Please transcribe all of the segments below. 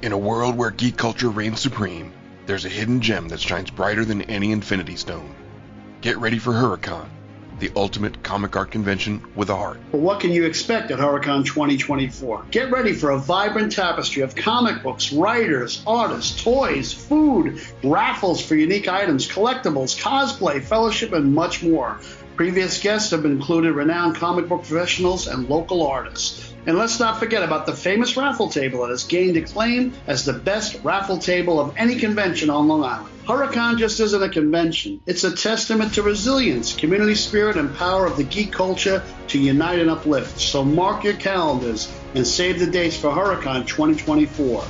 In a world where geek culture reigns supreme, there's a hidden gem that shines brighter than any infinity stone. Get ready for Huracan, the ultimate comic art convention with a heart. But what can you expect at Huracan 2024? Get ready for a vibrant tapestry of comic books, writers, artists, toys, food, raffles for unique items, collectibles, cosplay, fellowship, and much more. Previous guests have included renowned comic book professionals and local artists. And let's not forget about the famous raffle table that has gained acclaim as the best raffle table of any convention on Long Island. Huracan just isn't a convention. It's a testament to resilience, community spirit, and power of the geek culture to unite and uplift. So mark your calendars and save the dates for Huracan 2024.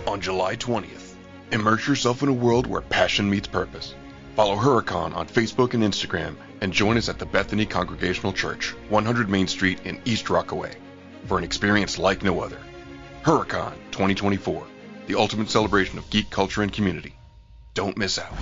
On July 20th, immerse yourself in a world where passion meets purpose. Follow Huracan on Facebook and Instagram, and join us at the Bethany Congregational Church, 100 Main Street in East Rockaway, for an experience like no other. Huracan 2024, the ultimate celebration of geek culture and community. Don't miss out.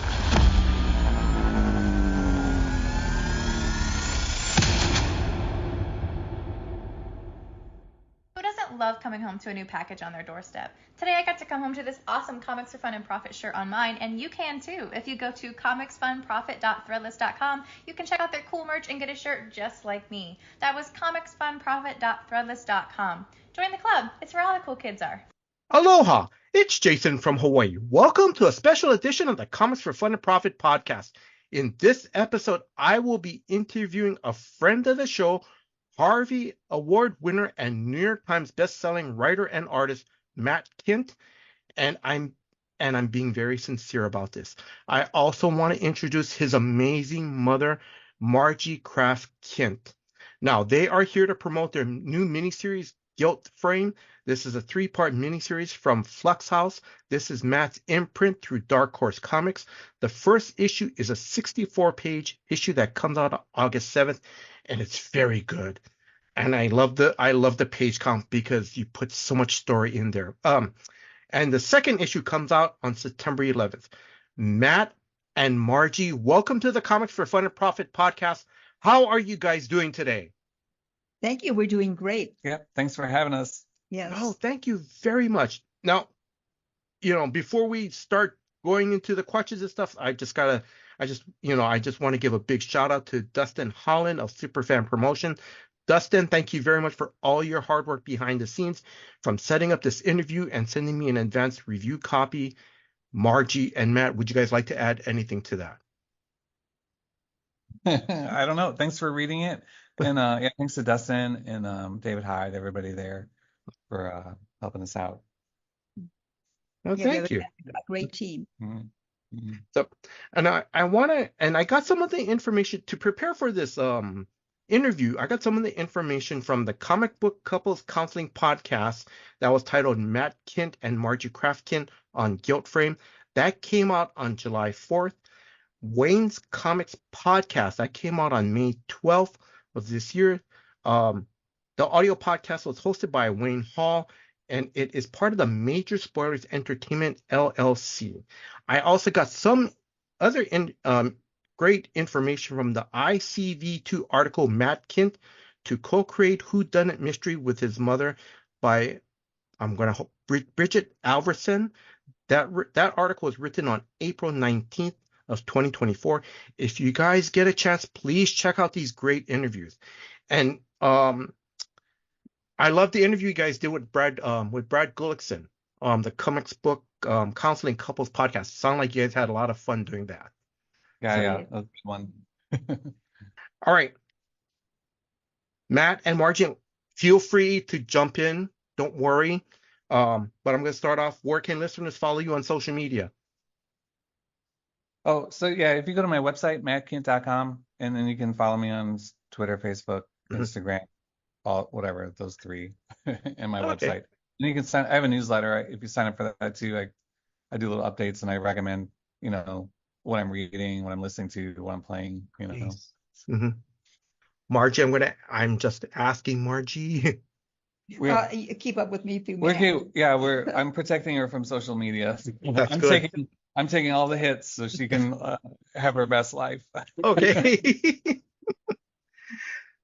Who doesn't love coming home to a new package on their doorstep? Today I got to come home to this awesome Comics for Fun and Profit shirt on mine, and you can too. If you go to comicsfunprofit.threadless.com, you can check out their cool merch and get a shirt just like me. That was comicsfunprofit.threadless.com. Join the club. It's where all the cool kids are. Aloha, it's Jason from Hawaii. Welcome to a special edition of the Comics for Fun and Profit podcast. In this episode, I will be interviewing a friend of the show, Harvey Award winner and New York Times best-selling writer and artist Matt Kindt, and I'm being very sincere about this. I also want to introduce his amazing mother, Margie Kraft Kindt. Now, they are here to promote their new miniseries, Gilt Frame. This is a 3-part miniseries from Flux House. This is Matt's imprint through Dark Horse Comics. The first issue is a 64-page issue that comes out on August 7th, and it's very good. And I love the page count because you put so much story in there. And the second issue comes out on September 11th. Matt and Margie, welcome to the Comics for Fun and Profit podcast. How are you guys doing today? Thank you. We're doing great. Yep. Thanks for having us. Yes. Oh, thank you very much. Now, before we start going into the questions and stuff, I just want to give a big shout out to Dustin Holland of Superfan Promotion. Dustin, thank you very much for all your hard work behind the scenes, from setting up this interview and sending me an advanced review copy. Margie and Matt, would you guys like to add anything to that? I don't know. Thanks for reading it. And thanks to Dustin and David Hyde, everybody there, for helping us out. Oh, thank you. A great team. Mm-hmm. So, and I got some of the information to prepare for this interview. I got some of the information from the Comic Book Couples Counseling podcast that was titled Matt Kindt and Margie Kraft Kindt on Gilt Frame. That came out on July 4th. Wayne's Comics podcast, that came out on May 12th of this year. The audio podcast was hosted by Wayne Hall, and it is part of the Major Spoilers Entertainment LLC. I also got some other great information from the ICV2 article Matt Kindt to co-create Whodunit Mystery with his mother by Bridget Alverson. That article was written on April 19th of 2024. If you guys get a chance, please check out these great interviews. And I love the interview you guys did with Brad Gullickson, the Comics Book Counseling Couples podcast. Sound like you guys had a lot of fun doing that. Yeah, that was fun. All right. Matt and Margie, feel free to jump in. Don't worry. But I'm going to start off. Where can listeners follow you on social media? Oh, so yeah, if you go to my website, mattkindt.com, and then you can follow me on Twitter, Facebook, Instagram, whatever, those three, and my website. And you can I have a newsletter. If you sign up for that too, I do little updates and I recommend, what I'm reading, what I'm listening to, what I'm playing, Mm-hmm. Margie, I'm just asking Margie. You keep up with me through Matt. I'm protecting her from social media. That's good. I'm taking all the hits so she can have her best life. Okay.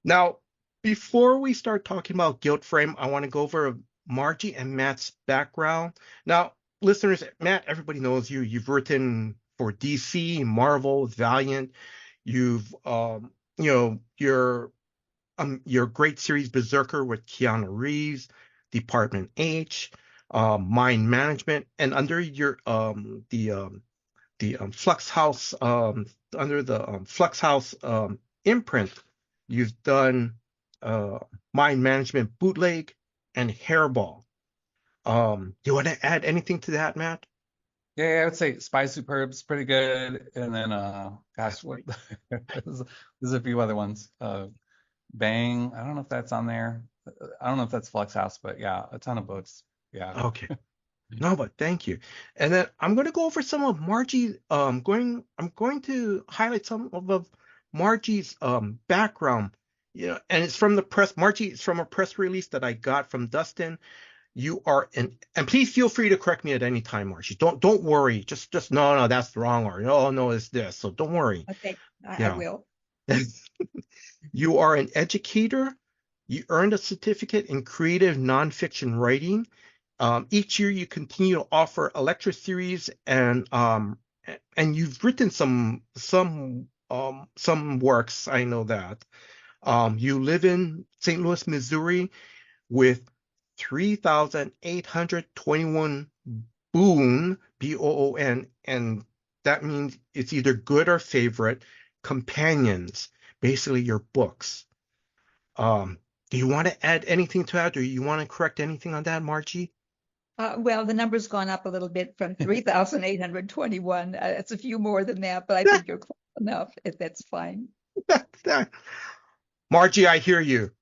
Now, before we start talking about Gilt Frame, I want to go over Margie and Matt's background. Now, listeners, Matt, everybody knows you. You've written for DC, Marvel, Valiant. You've, your great series Berserker with Keanu Reeves, Department H, Mind Management, and under your the Flux House under the Flux House imprint, you've done Mind Management Bootleg and Hairball. Do you want to add anything to that, Matt? Yeah, I would say Spy Superb's pretty good, and then gosh, what there's a few other ones. Bang, I don't know if that's on there. I don't know if that's Flux House, but yeah, a ton of books. Yeah. Okay. No, but thank you. And then I'm going to go over some of Margie. I'm going to highlight some of Margie's background. And it's from the press. Margie, it's from a press release that I got from Dustin. You are and please feel free to correct me at any time, Margie. Don't worry. Just no, that's wrong, or no, it's this. So don't worry. Okay, I will. You are an educator. You earned a certificate in creative nonfiction writing. Each year you continue to offer a lecture series, and you've written some works. I know that. You live in St. Louis, Missouri, with 3,821 boon, BOON, and that means it's either good or favorite companions, basically your books. Do you want to add anything to that, or you want to correct anything on that, Margie? Well, the number's gone up a little bit from 3,821. It's a few more than that, but I think you're close enough. If that's fine. Margie, I hear you.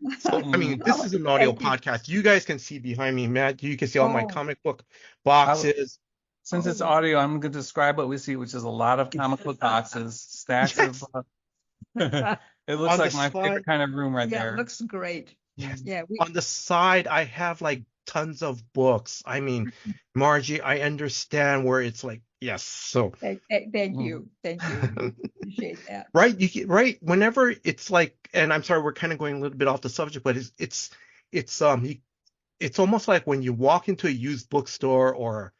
This is an audio podcast. You guys can see behind me, Matt. You can see all my comic book boxes. Since it's audio, I'm going to describe what we see, which is a lot of comic book boxes, stacks of books. It looks like my favorite kind of room right there. Yeah, it looks great. Yes. Yeah. On the side, I have like tons of books. I mean, Margie, I understand where it's like, yes. So thank you. Appreciate that. Right. Whenever it's like, and I'm sorry, we're kind of going a little bit off the subject, but it's almost like when you walk into a used bookstore or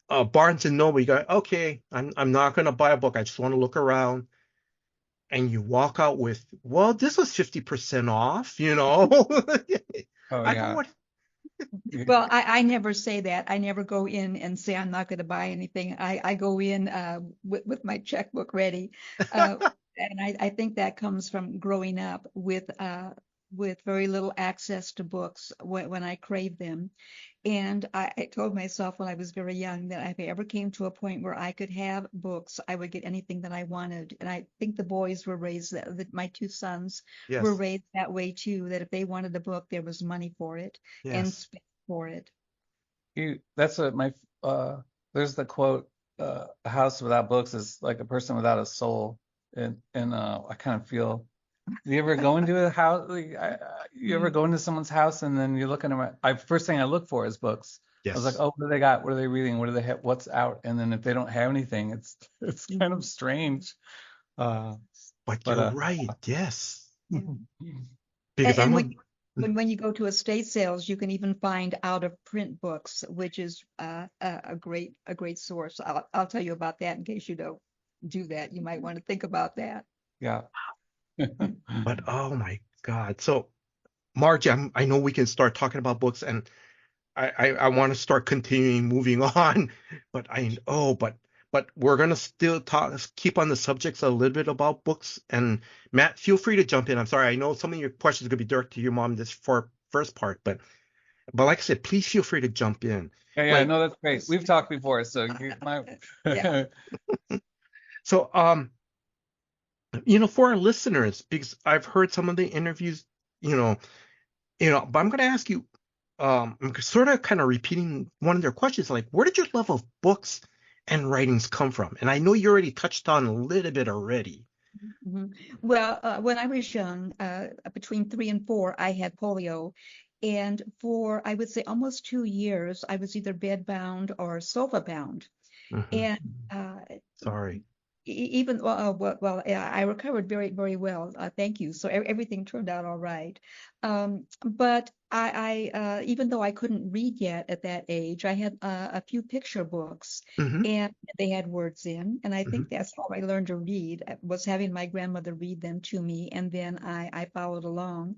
Barnes and Noble, you go, okay, I'm not going to buy a book. I just want to look around. And you walk out with, well, this was 50% off, Oh, yeah. Well, I never say that. I never go in and say I'm not going to buy anything. I go in with my checkbook ready. And I think that comes from growing up with very little access to books when I crave them. And I told myself when I was very young that if I ever came to a point where I could have books, I would get anything that I wanted. And I think the boys were raised that my two sons were raised that way too, that if they wanted a book, there was money for it and space for it. That's what there's the quote, a house without books is like a person without a soul. And I kind of feel, do you ever go into a house? You ever go into someone's house and then you're looking at first thing I look for is books. Yes. I was like, oh, what do they got? What are they reading? What do they have? What's out? And then if they don't have anything, it's kind of strange. But you're right. Yes. Because when you go to estate sales, you can even find out of print books, which is a great source. I'll tell you about that in case you don't do that. You might want to think about that. Yeah. But oh my God. So Margie, I know we can start talking about books, and I want to start continuing moving on, but we're gonna still keep on the subjects a little bit about books. And Matt, feel free to jump in. I'm sorry, I know some of your questions are gonna be directed to your mom this first part, but like I said, please feel free to jump in. Yeah, no, that's great. We've talked before, so yeah. So for our listeners, because I've heard some of the interviews, but I'm going to ask you, I'm sort of kind of repeating one of their questions, like, where did your love of books and writings come from? And I know you already touched on a little bit already. Mm-hmm. Well, when I was young, between 3 and 4, I had polio. And for, I would say, almost 2 years, I was either bedbound or sofa-bound. Mm-hmm. And sorry. I recovered very, very well. Thank you. So everything turned out all right. But even though I couldn't read yet at that age, I had a few picture books, Mm-hmm. and they had words in, and I Mm-hmm. think that's how I learned to read, was having my grandmother read them to me, and then I followed along.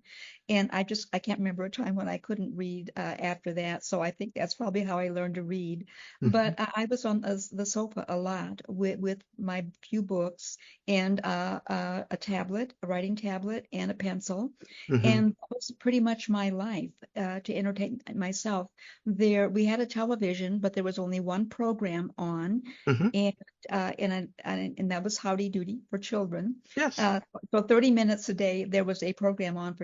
And I can't remember a time when I couldn't read after that, so I think that's probably how I learned to read. Mm-hmm. But I was on the sofa a lot with my few books and a tablet, a writing tablet, and a pencil. Mm-hmm. And that was pretty much my life to entertain myself. We had a television, but there was only one program on, Mm-hmm. and that was Howdy Doody for children. Yes. So 30 minutes a day there was a program on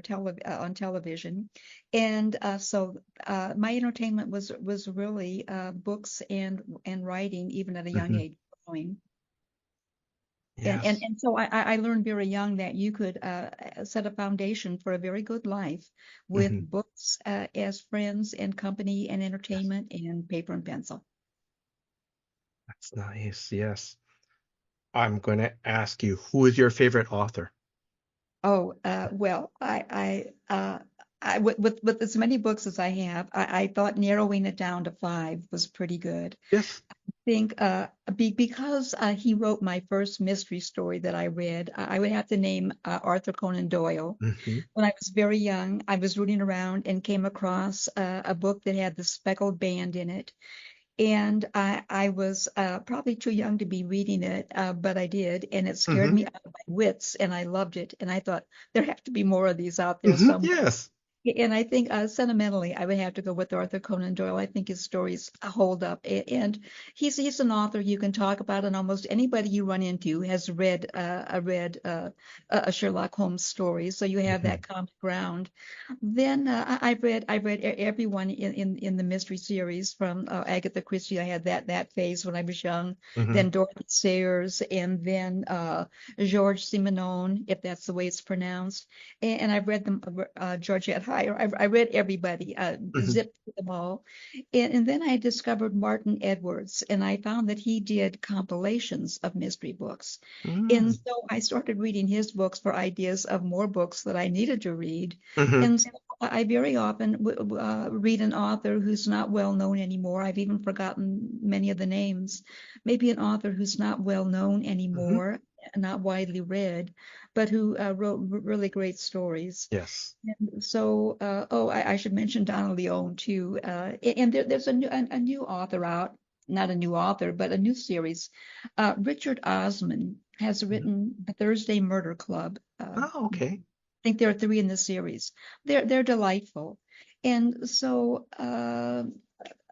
on television, and so my entertainment was really books and writing, even at a young Mm-hmm. age. Growing. Yes. And so I learned very young that you could set a foundation for a very good life with Mm-hmm. books as friends and company and Yes. entertainment and paper and pencil. That's nice. Yes. I'm going to ask you, who is your favorite author? Oh, well, with as many books as I have, I thought narrowing it down to 5 was pretty good. Yes. Think because he wrote my first mystery story that I read, I would have to name Arthur Conan Doyle. Mm-hmm. When I was very young, I was rooting around and came across a book that had the speckled band in it. And I was probably too young to be reading it, but I did, and it scared Mm-hmm. me out of my wits, and I loved it. And I thought there have to be more of these out there Mm-hmm. somewhere. Yes. And I think sentimentally, I would have to go with Arthur Conan Doyle. I think his stories hold up, and he's an author you can talk about, and almost anybody you run into has read a Sherlock Holmes story, so you have Mm-hmm. that common ground. Then I've read everyone in the mystery series from Agatha Christie. I had that phase when I was young. Mm-hmm. Then Dorothy Sayers, and then George Simenon, if that's the way it's pronounced. And I've read them, Georgette Heyer. I read everybody, Mm-hmm. zipped through them all. And then I discovered Martin Edwards, and I found that he did compilations of mystery books. And Mm-hmm. so I started reading his books for ideas of more books that I needed to read. Mm-hmm. And so I very often read an author who's not well known anymore. I've even forgotten many of the names. Maybe an author who's not well known Mm-hmm. anymore, not widely read, but who wrote really great stories. Yes. And so, I should mention Donna Leone too. And there's a new author out, not a new author, but a new series. Richard Osman has Mm-hmm. written The Thursday Murder Club. Oh, okay. I think there are 3 in the series. They're delightful. And so,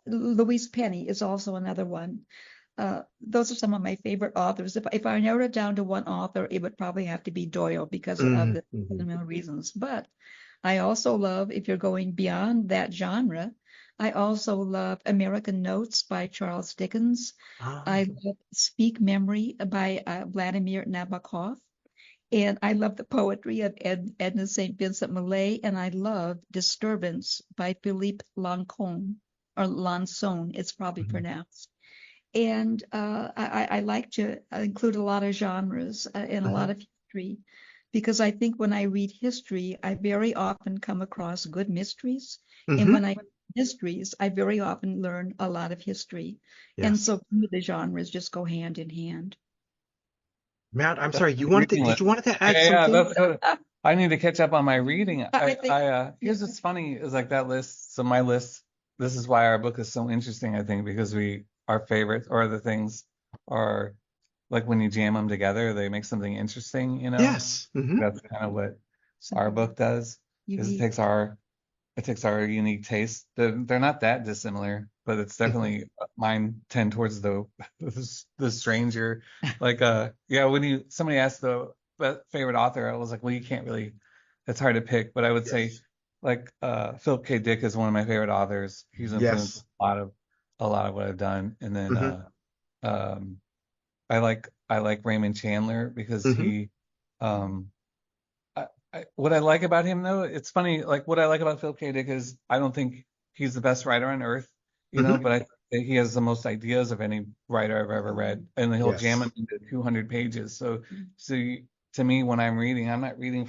Louise Penny is also another one. Those are some of my favorite authors. If I narrowed it down to one author, it would probably have to be Doyle because of the Mm-hmm. fundamental reasons. But I also love, if you're going beyond that genre, I also love American Notes by Charles Dickens. Oh. I love Speak Memory by Vladimir Nabokov. And I love the poetry of Edna St. Vincent Millay. And I love Disturbance by Philippe Lancôme, or Lançon, it's probably Mm-hmm. pronounced. And I like to include a lot of genres and a Mm-hmm. lot of history, because I think when I read history, I very often come across good mysteries. And Mm-hmm. when I read mysteries, I very often learn a lot of history. And Yes. so to me, the genres just go hand in hand. Matt, I'm That's sorry. my Did reading you list. wanted to add Yeah, something? that's what I need to catch up on my reading. I think Here's what's funny is like that list. So my list, this is why our book is so interesting, I think, because our favorites or the things are like when you jam them together, they make something interesting, you know? Yes. Mm-hmm. That's kind of what our book does, is it unique. takes our unique taste. They're not that dissimilar, but it's definitely mine tend towards the stranger. Like yeah, when somebody asked the favorite author, I was like, well, you can't really, it's hard to pick, but I would say Yes. like Philip K. Dick is one of my favorite authors. He's influenced Yes. a lot of what I've done. And then Mm-hmm. I like Raymond Chandler because Mm-hmm. he what I like about him though, it's funny, like what I like about Philip K. Dick is I don't think he's the best writer on earth, you know, Mm-hmm. but I think he has the most ideas of any writer I've ever read, and he'll jam Yes. it into 200 pages. So to me, when I'm reading, I'm not reading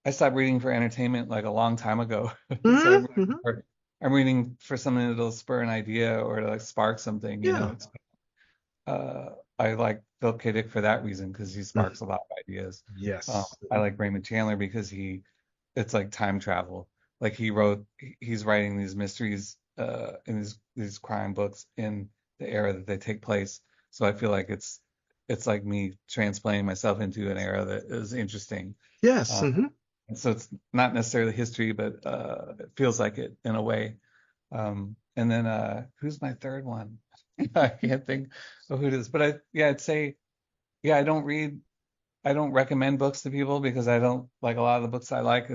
I stopped reading for entertainment like a long time ago. So Mm-hmm. I'm reading for something that'll spur an idea or to like spark something, you know. Yeah. I like Phil K. Dick for that reason because he Mm. sparks a lot of ideas. Yes. I like Raymond Chandler because it's like time travel. Like he's writing these mysteries in these crime books in the era that they take place. So I feel like it's like me transplanting myself into an era that is interesting. Yes. Uh, Mm-hmm. and so it's not necessarily history, but it feels like it in a way. And then who's my third one? I can't think of who it is, but I'd say, yeah, I don't recommend books to people because I don't like a lot of the books I like.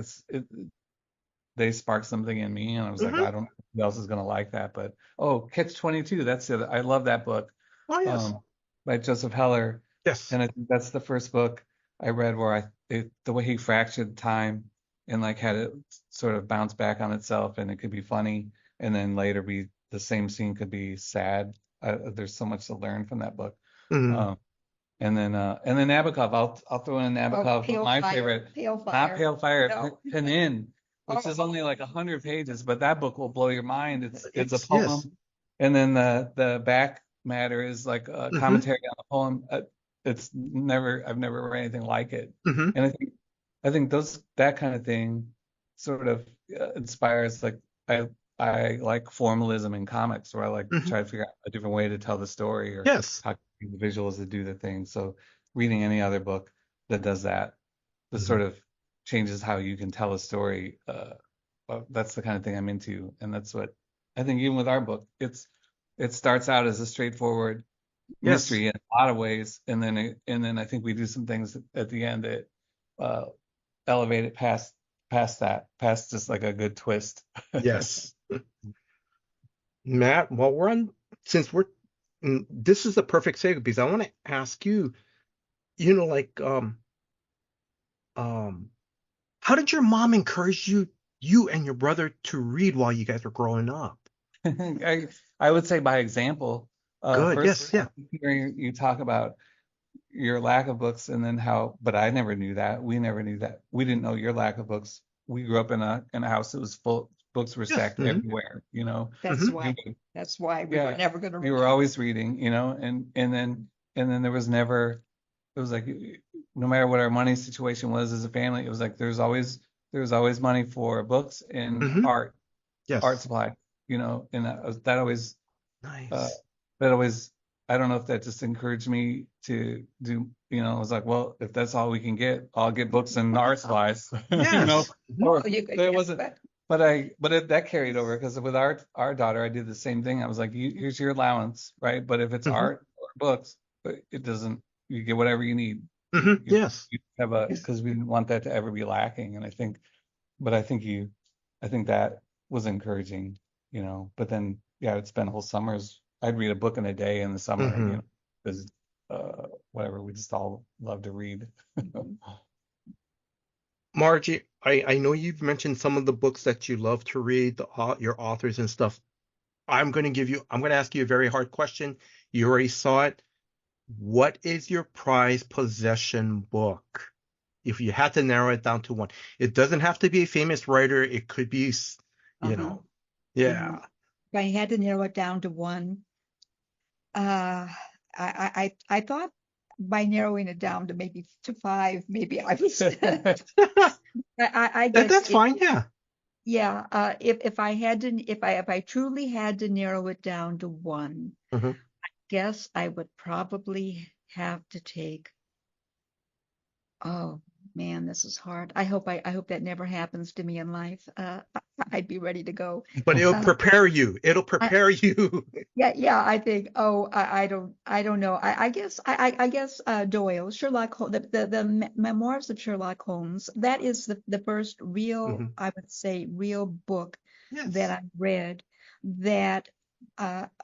They spark something in me, and I was like, Mm-hmm. I don't know who else is gonna like that, but oh, Catch 22, that's it. I love that book, Oh yes. um, by Joseph Heller, Yes. and I think that's the first book I read where the way he fractured time and like had it sort of bounce back on itself, and it could be funny, and then later be the same scene could be sad. There's so much to learn from that book. Mm-hmm. Um, and then Nabokov, I'll throw in Oh, Nabokov, but Pale my Fire, favorite, Pale not Fire. Pale Fire, No. Penin, which is Oh, only like 100 pages, but that book will blow your mind. It's a It's yes. poem, and then the back matter is like a Mm-hmm. commentary on the poem. I've never read anything like it, Mm-hmm. and I think that kind of thing sort of inspires like I like formalism in comics, where I like Mm-hmm. try to figure out a different way to tell the story or Yes. how to use the visuals to do the thing. So reading any other book that does that, Mm-hmm. sort of changes how you can tell a story. That's the kind of thing I'm into, and that's what I think. Even with our book, it starts out as a straightforward Yes. mystery in a lot of ways, and then I think we do some things at the end that uh, elevate it past just like a good twist. Yes. Matt, while we're on, since we're, this is the perfect segue because I want to ask you, like, um, how did your mom encourage you and your brother to read while you guys were growing up? I would say by example. Good. First, Yes. Yeah. hearing you talk about your lack of books and then how, but I never knew that. We never knew that. We didn't know your lack of books. We grew up in a house that was full, books were Yes. stacked Mm-hmm. everywhere, you know. that's Mm-hmm. why. That's why we were Yeah, never going to we read. were always reading, you know, and then there was never, it was like no matter what our money situation was as a family, it was like there was always money for books and Mm-hmm. art Yes. supply, you know, and that always uh, Nice. that always, I don't know if that just encouraged me to do, you know, I was like, well, if that's all we can get, I'll get books and art supplies, you know, Yes. Mm-hmm. Oh, or you could, it yeah, wasn't, that carried over because with our daughter, I did the same thing. I was like, here's your allowance, right? But if it's Mm-hmm. art or books, it doesn't, you get whatever you need. Mm-hmm. Yes. You have because we didn't want that to ever be lacking. And I think that was encouraging, you know, but then, yeah, I'd spend whole summers. I'd read a book in a day in the summer, you Mm-hmm. know, because whatever, we just all love to read. Margie, I know you've mentioned some of the books that you love to read, your authors and stuff. I'm going to ask you a very hard question. You already saw it. What is your prized possession book? If you had to narrow it down to one, it doesn't have to be a famous writer. It could be, uh-huh. yeah. If I had to narrow it down to one, uh, I thought by narrowing it down to maybe to five, maybe I was. I guess That's fine. Yeah. yeah. If I had to, if I truly had to narrow it down to one, Hmm. guess I would probably have to take. Oh man, this is hard. I hope that never happens to me in life. I'd be ready to go. But it'll Uh, prepare you. It'll I, prepare you. yeah. I think. Oh, I don't know. I guess Doyle, Sherlock Holmes, the memoirs of Sherlock Holmes. That is the first real, Hmm. I would say, real book that Yes. I read that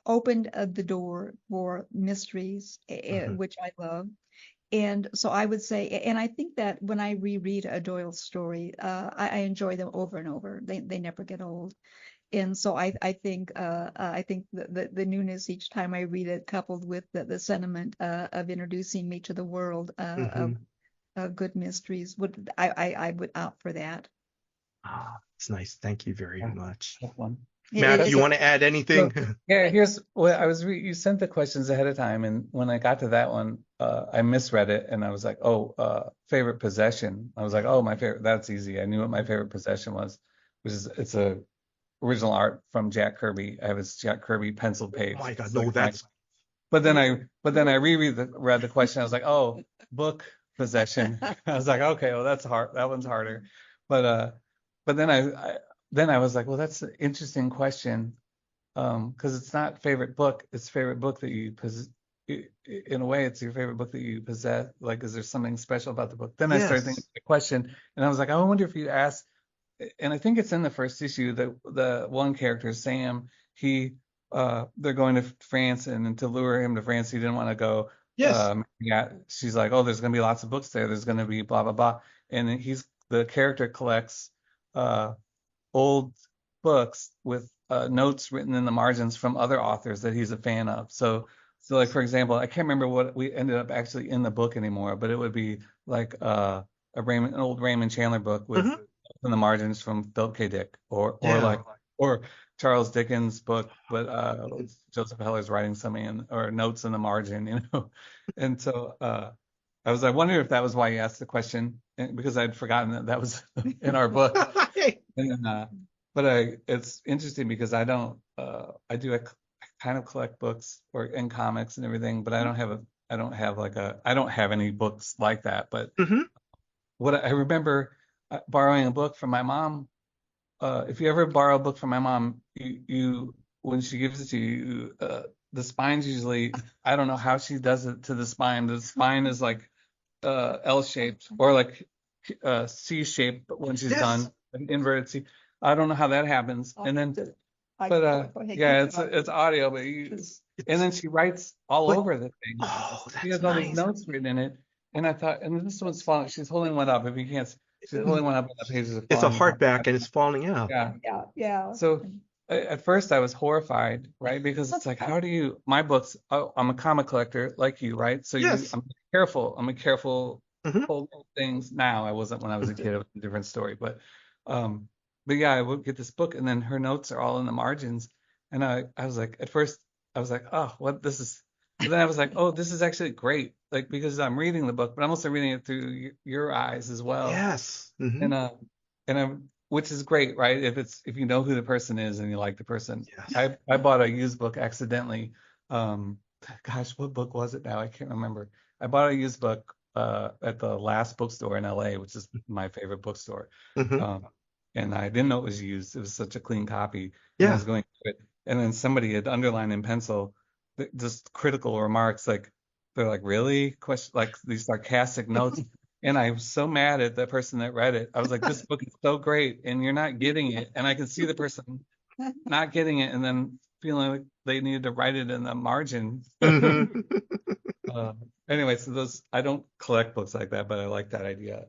opened the door for mysteries, Hmm. which I love. And so I would say, and I think that when I reread a Doyle story, I enjoy them over and over. They never get old. And so I think the newness each time I read it, coupled with the sentiment of introducing me to the world of Hmm. good mysteries. I would opt for that. It's nice. Thank you very much. That's one. Matt, do you want to add anything? Yeah, here's what I was. You sent the questions ahead of time, and when I got to that one, I misread it, and I was like, "Oh, favorite possession." I was like, "Oh, my favorite." That's easy. I knew what my favorite possession was, which is it's a original art from Jack Kirby. I have his Jack Kirby pencil page. Oh my God, It's no, like that's. But then I read the question. I was like, "Oh, book possession." I was like, "Okay, well that's hard. That one's harder." But then I was like, "Well, that's an interesting question." Because it's not favorite book, it's favorite book that you possess. In a way, it's your favorite book that you possess. Like, is there something special about the book? Then I started thinking of the question, and I was like, I wonder if you asked, and I think it's in the first issue that the one character, Sam, they're going to France, and to lure him to France, he didn't want to go. Yes. She's like, oh, there's going to be lots of books there. There's going to be blah blah blah, and the character collects old books with notes written in the margins from other authors that he's a fan of. So like for example, I can't remember what we ended up actually in the book anymore, but it would be like an old Raymond Chandler book with in the margins from Philip K. Dick, or Charles Dickens book, but Joseph Heller's writing something or notes in the margin, And so I wondering if that was why you asked the question, because I'd forgotten that was in our book. And, it's interesting because I kind of collect books and comics and everything, but I don't have any books like that. But what I remember borrowing a book from my mom. If you ever borrow a book from my mom, you when she gives it to you, the spine's usually, I don't know how she does it to the spine. The spine is like L-shaped or like C-shaped, but when she's done, an inverted C. I don't know how that happens. And then, it's audio, but and then she writes all over the thing. Oh, that's she has all these notes written in it. And I thought, and this one's falling. She's holding one up. If you can't, she's holding one up, and the pages are falling. It's a hardback, and it's falling out. Yeah. So at first I was horrified, right? Because it's like, how do you? My books. I'm a comic collector, like you, right? So I'm careful. I'm a careful hold things now. I wasn't when I was a kid. It was a different story, but yeah, I would get this book, and then her notes are all in the margins, and I was like, at first I was like, oh, what this is. But then I was like, oh, this is actually great, like because I'm reading the book, but I'm also reading it through your eyes as well. Yes. And which is great, right? If you know who the person is and you like the person. Yes. I bought a used book accidentally. Gosh, what book was it now? I can't remember. I bought a used book at the last bookstore in LA, which is my favorite bookstore. And I didn't know it was used. It was such a clean copy. And I was going through it, and then somebody had underlined in pencil just critical remarks, like they're like, really? Question, like these sarcastic notes. And I was so mad at the person that read it. I was like, this book is so great, and you're not getting it. And I can see the person not getting it, and then feeling like they needed to write it in the margin. Anyway, so I don't collect books like that, but I like that idea.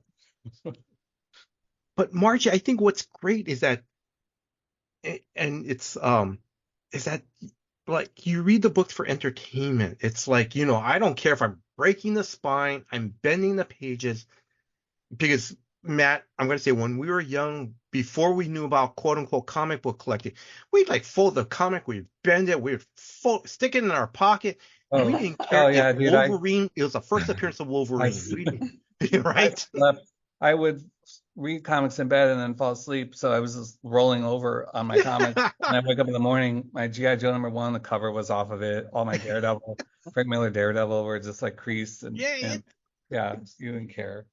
But Margie, I think what's great is that, and it's is that like you read the books for entertainment. It's like, I don't care if I'm breaking the spine, I'm bending the pages, because Matt, I'm going to say, when we were young, before we knew about quote unquote comic book collecting, we'd like fold the comic, we'd bend it, we'd stick it in our pocket. And we didn't care if Wolverine, it was the first appearance of Wolverine. Right? I would read comics in bed and then fall asleep, so I was just rolling over on my comics. And I wake up in the morning, my G.I. Joe #1, the cover was off of it. All my Daredevil, Frank Miller Daredevil were just like creased. And yeah, you didn't care.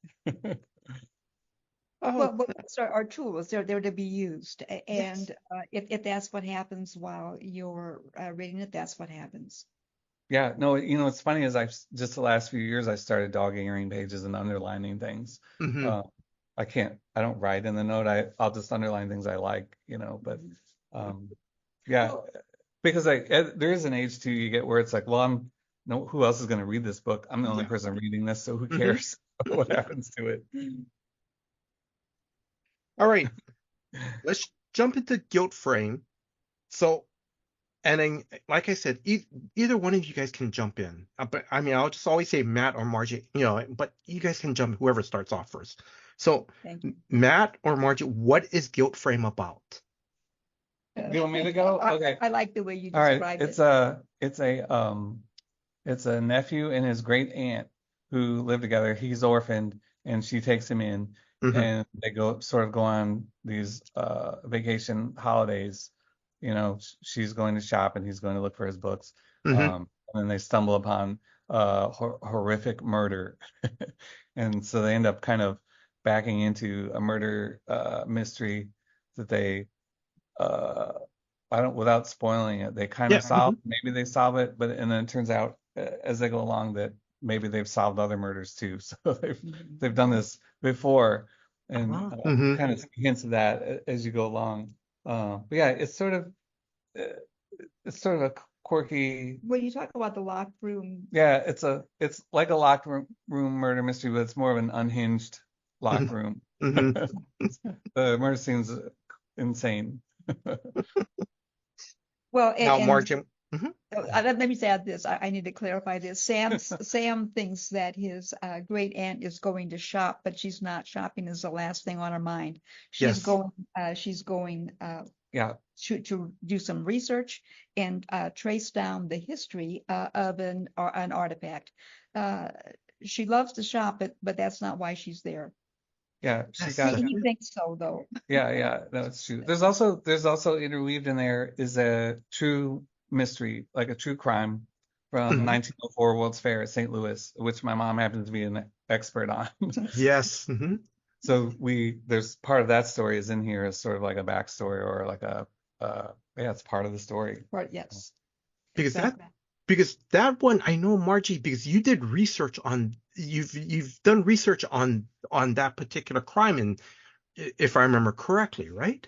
Well, books are tools. They're to be used. And if that's what happens while you're reading it, that's what happens. Yeah, no, what's funny is just the last few years I started dog-earing pages and underlining things. I don't write in the note. I'll just underline things I like, but because there is an age too you get where it's like, well, who else is going to read this book? I'm the only person reading this, so who cares what happens to it? All right, let's jump into Gilt Frame. So And then, like I said, either one of you guys can jump in. But I mean, I'll just always say Matt or Margie, but you guys can jump, whoever starts off first. So, Thank you. Matt or Margie, what is Guilt Frame about? Do you want me to go? Okay. I like the way you All right. described it. It's a nephew and his great aunt who live together. He's orphaned and she takes him in, and they go on these vacation holidays. She's going to shop and he's going to look for his books. And then they stumble upon horrific murder. And so they end up kind of backing into a murder mystery that they without spoiling it, they kind of solve. Maybe they solve it, and then it turns out as they go along that maybe they've solved other murders too. So they've done this before, and kind of hints of that as you go along. But yeah, it's sort of a quirky. When you talk about the locked room, Yeah, it's like a locked room murder mystery, but it's more of an unhinged locked room. The murder scene's insane. well, Now, Margie. let me add this. I need to clarify this. Sam thinks that his great aunt is going to shop, but she's not. Shopping is the last thing on her mind. She's going. She's going. To do some research and trace down the history of an artifact. She loves to shop, but that's not why she's there. Yeah, He thinks so, though. Yeah, that's true. There's also interweaved in there is a true mystery, like a true crime from 1904 World's Fair at St. Louis, which my mom happens to be an expert on. Yes. So there's part of that story is in here as sort of like a backstory or like it's part of the story. Yes. Because that one, I know, Margie, because you did research on, you've done research on that particular crime, and if I remember correctly, right?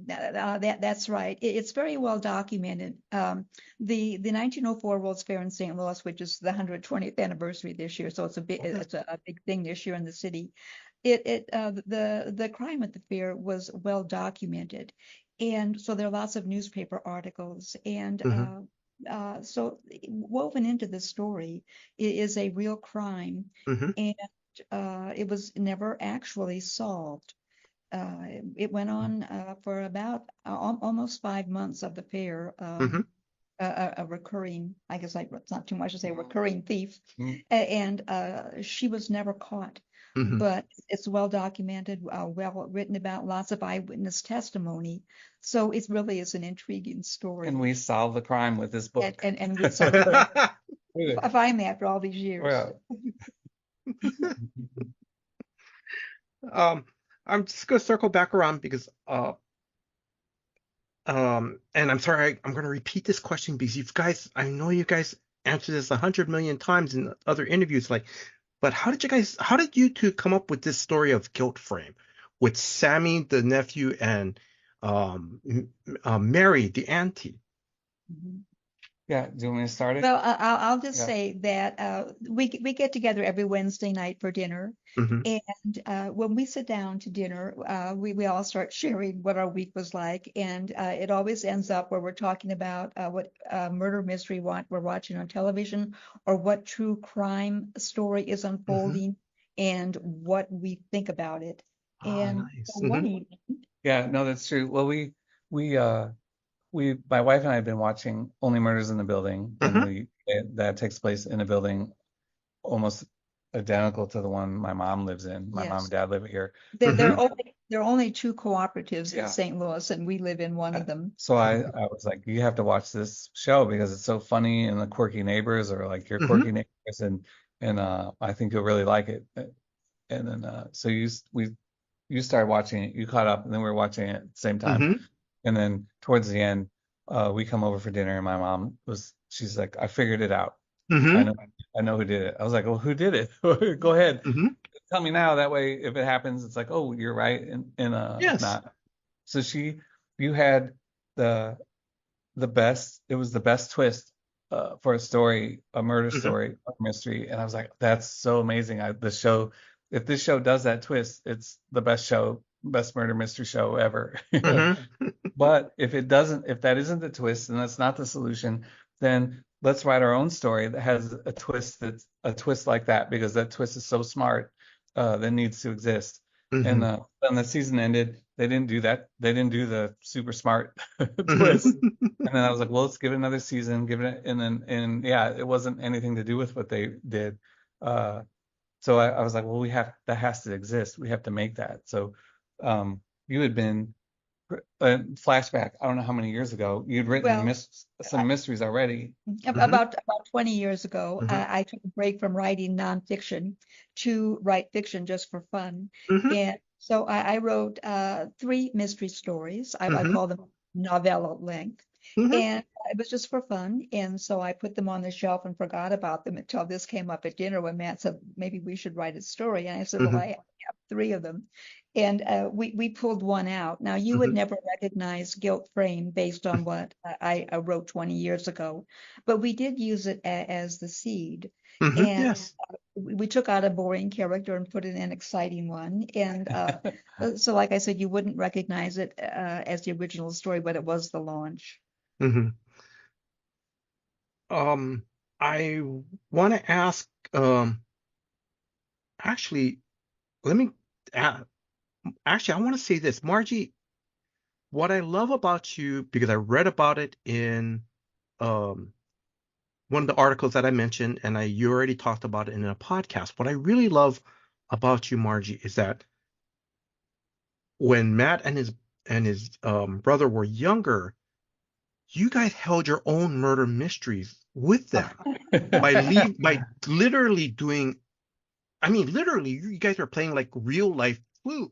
That's right. It's very well documented. The 1904 World's Fair in St. Louis, which is the 120th anniversary this year, so it's a big thing this year in the city. The crime at the fair was well documented, and so there are lots of newspaper articles, and so woven into the story is a real crime, and it was never actually solved. It went on for about almost 5 months of the fair. A recurring, I guess it's not too much to say, recurring thief, and she was never caught. But it's well documented, well written about, lots of eyewitness testimony. So it really is an intriguing story. And we solve the crime with this book. And we solve I find that after all these years. I'm just gonna circle back around because and I'm sorry, I'm gonna repeat this question because I know you guys answered this 100 million times in other interviews, but how did you two come up with this story of Guilt Frame with Sammy the nephew and Mary the auntie? Yeah, do you want me to start it? Well, I'll just say that we get together every Wednesday night for dinner, and when we sit down to dinner, we all start sharing what our week was like, and it always ends up where we're talking about what murder mystery we're watching on television, or what true crime story is unfolding, and what we think about it. And one evening, yeah, no, that's true. Well, my wife and I have been watching Only Murders in the Building, and that takes place in a building almost identical to the one my mom lives in. My mom and dad live here. There are only two cooperatives in St. Louis, and we live in one of them. So I was like, you have to watch this show because it's so funny, and the quirky neighbors are like your quirky neighbors, and I think you'll really like it. And then so you started watching it, you caught up, and then we were watching it at the same time. And then towards the end, we come over for dinner, and my mom she's like, I figured it out. I know who did it. I was like, well, who did it? Go ahead. Tell me now. That way, if it happens, it's like, oh, you're right. And yes. Not. So you had the best, it was the best twist for a story, a murder story, a mystery. And I was like, that's so amazing. If this show does that twist, it's the best show best murder mystery show ever. Mm-hmm. But if that isn't the twist and that's not the solution, then let's write our own story that has a twist like that, because that twist is so smart that needs to exist. Mm-hmm. And when the season ended, they didn't do that. They didn't do the super smart twist. And then I was like, well, let's give it another season, and yeah, it wasn't anything to do with what they did. So I was like, well, that has to exist. We have to make that. So you had been flashback, I don't know how many years ago, you'd written Well, some mysteries already. Mm-hmm. about 20 years ago, Mm-hmm. I took a break from writing nonfiction to write fiction just for fun. Mm-hmm. And so I wrote 3 mystery stories. I Mm-hmm. call them novella length. Mm-hmm. And it was just for fun. And so I put them on the shelf and forgot about them until this came up at dinner when Matt said, maybe we should write a story. And I said, well, Mm-hmm. I have 3 of them. And we pulled one out. Now, you would Mm-hmm. never recognize Gilt Frame based on what I wrote 20 years ago, but we did use it as the seed. Mm-hmm. And Yes. we took out a boring character and put in an exciting one. And so, like I said, you wouldn't recognize it as the original story, but it was the launch. Mm-hmm. I want to ask, actually, let me, actually, I want to say this, Margie. What I love about you, because I read about it in um, one of the articles that I mentioned, and you already talked about it in a podcast. What I really love about you, Margie, is that when Matt and his brother were younger, you guys held your own murder mysteries with them by literally doing. I mean, literally, you guys are playing like real life Clue.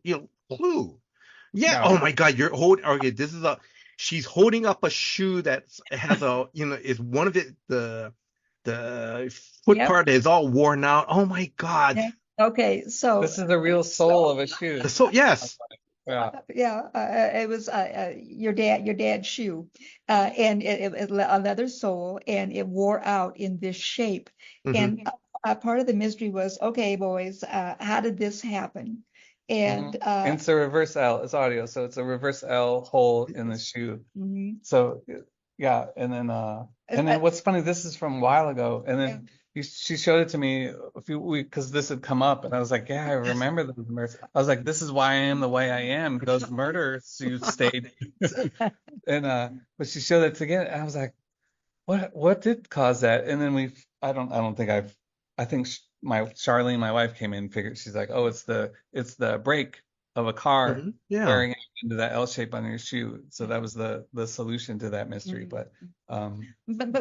Yeah. No. Oh my God, you're holding. Okay, she's holding up a shoe that has is one of the foot Yep. part is all worn out. Oh my God. Okay, so This is the real soul of a shoe. So yes. Yeah. it was your dad's shoe, and it a leather sole, and it wore out in this shape. Mhm. And part of the mystery was, okay, boys, how did this happen? And And it's a reverse L. It's audio, so it's a reverse L hole in the shoe. mhm. So yeah, and then what's funny, this is from a while ago, and then she showed it to me a few weeks because this had come up, and I was like, yeah, I remember those murders. I was like, this is why I am the way I am. Those murder suits stayed. And but she showed it again, and I was like, what did cause that? And then I think Charlene, my wife, came in and figured, she's like, oh, it's the brake of a car Mhm. Yeah. wearing it into that L shape on your shoe. So that was the solution to that mystery. But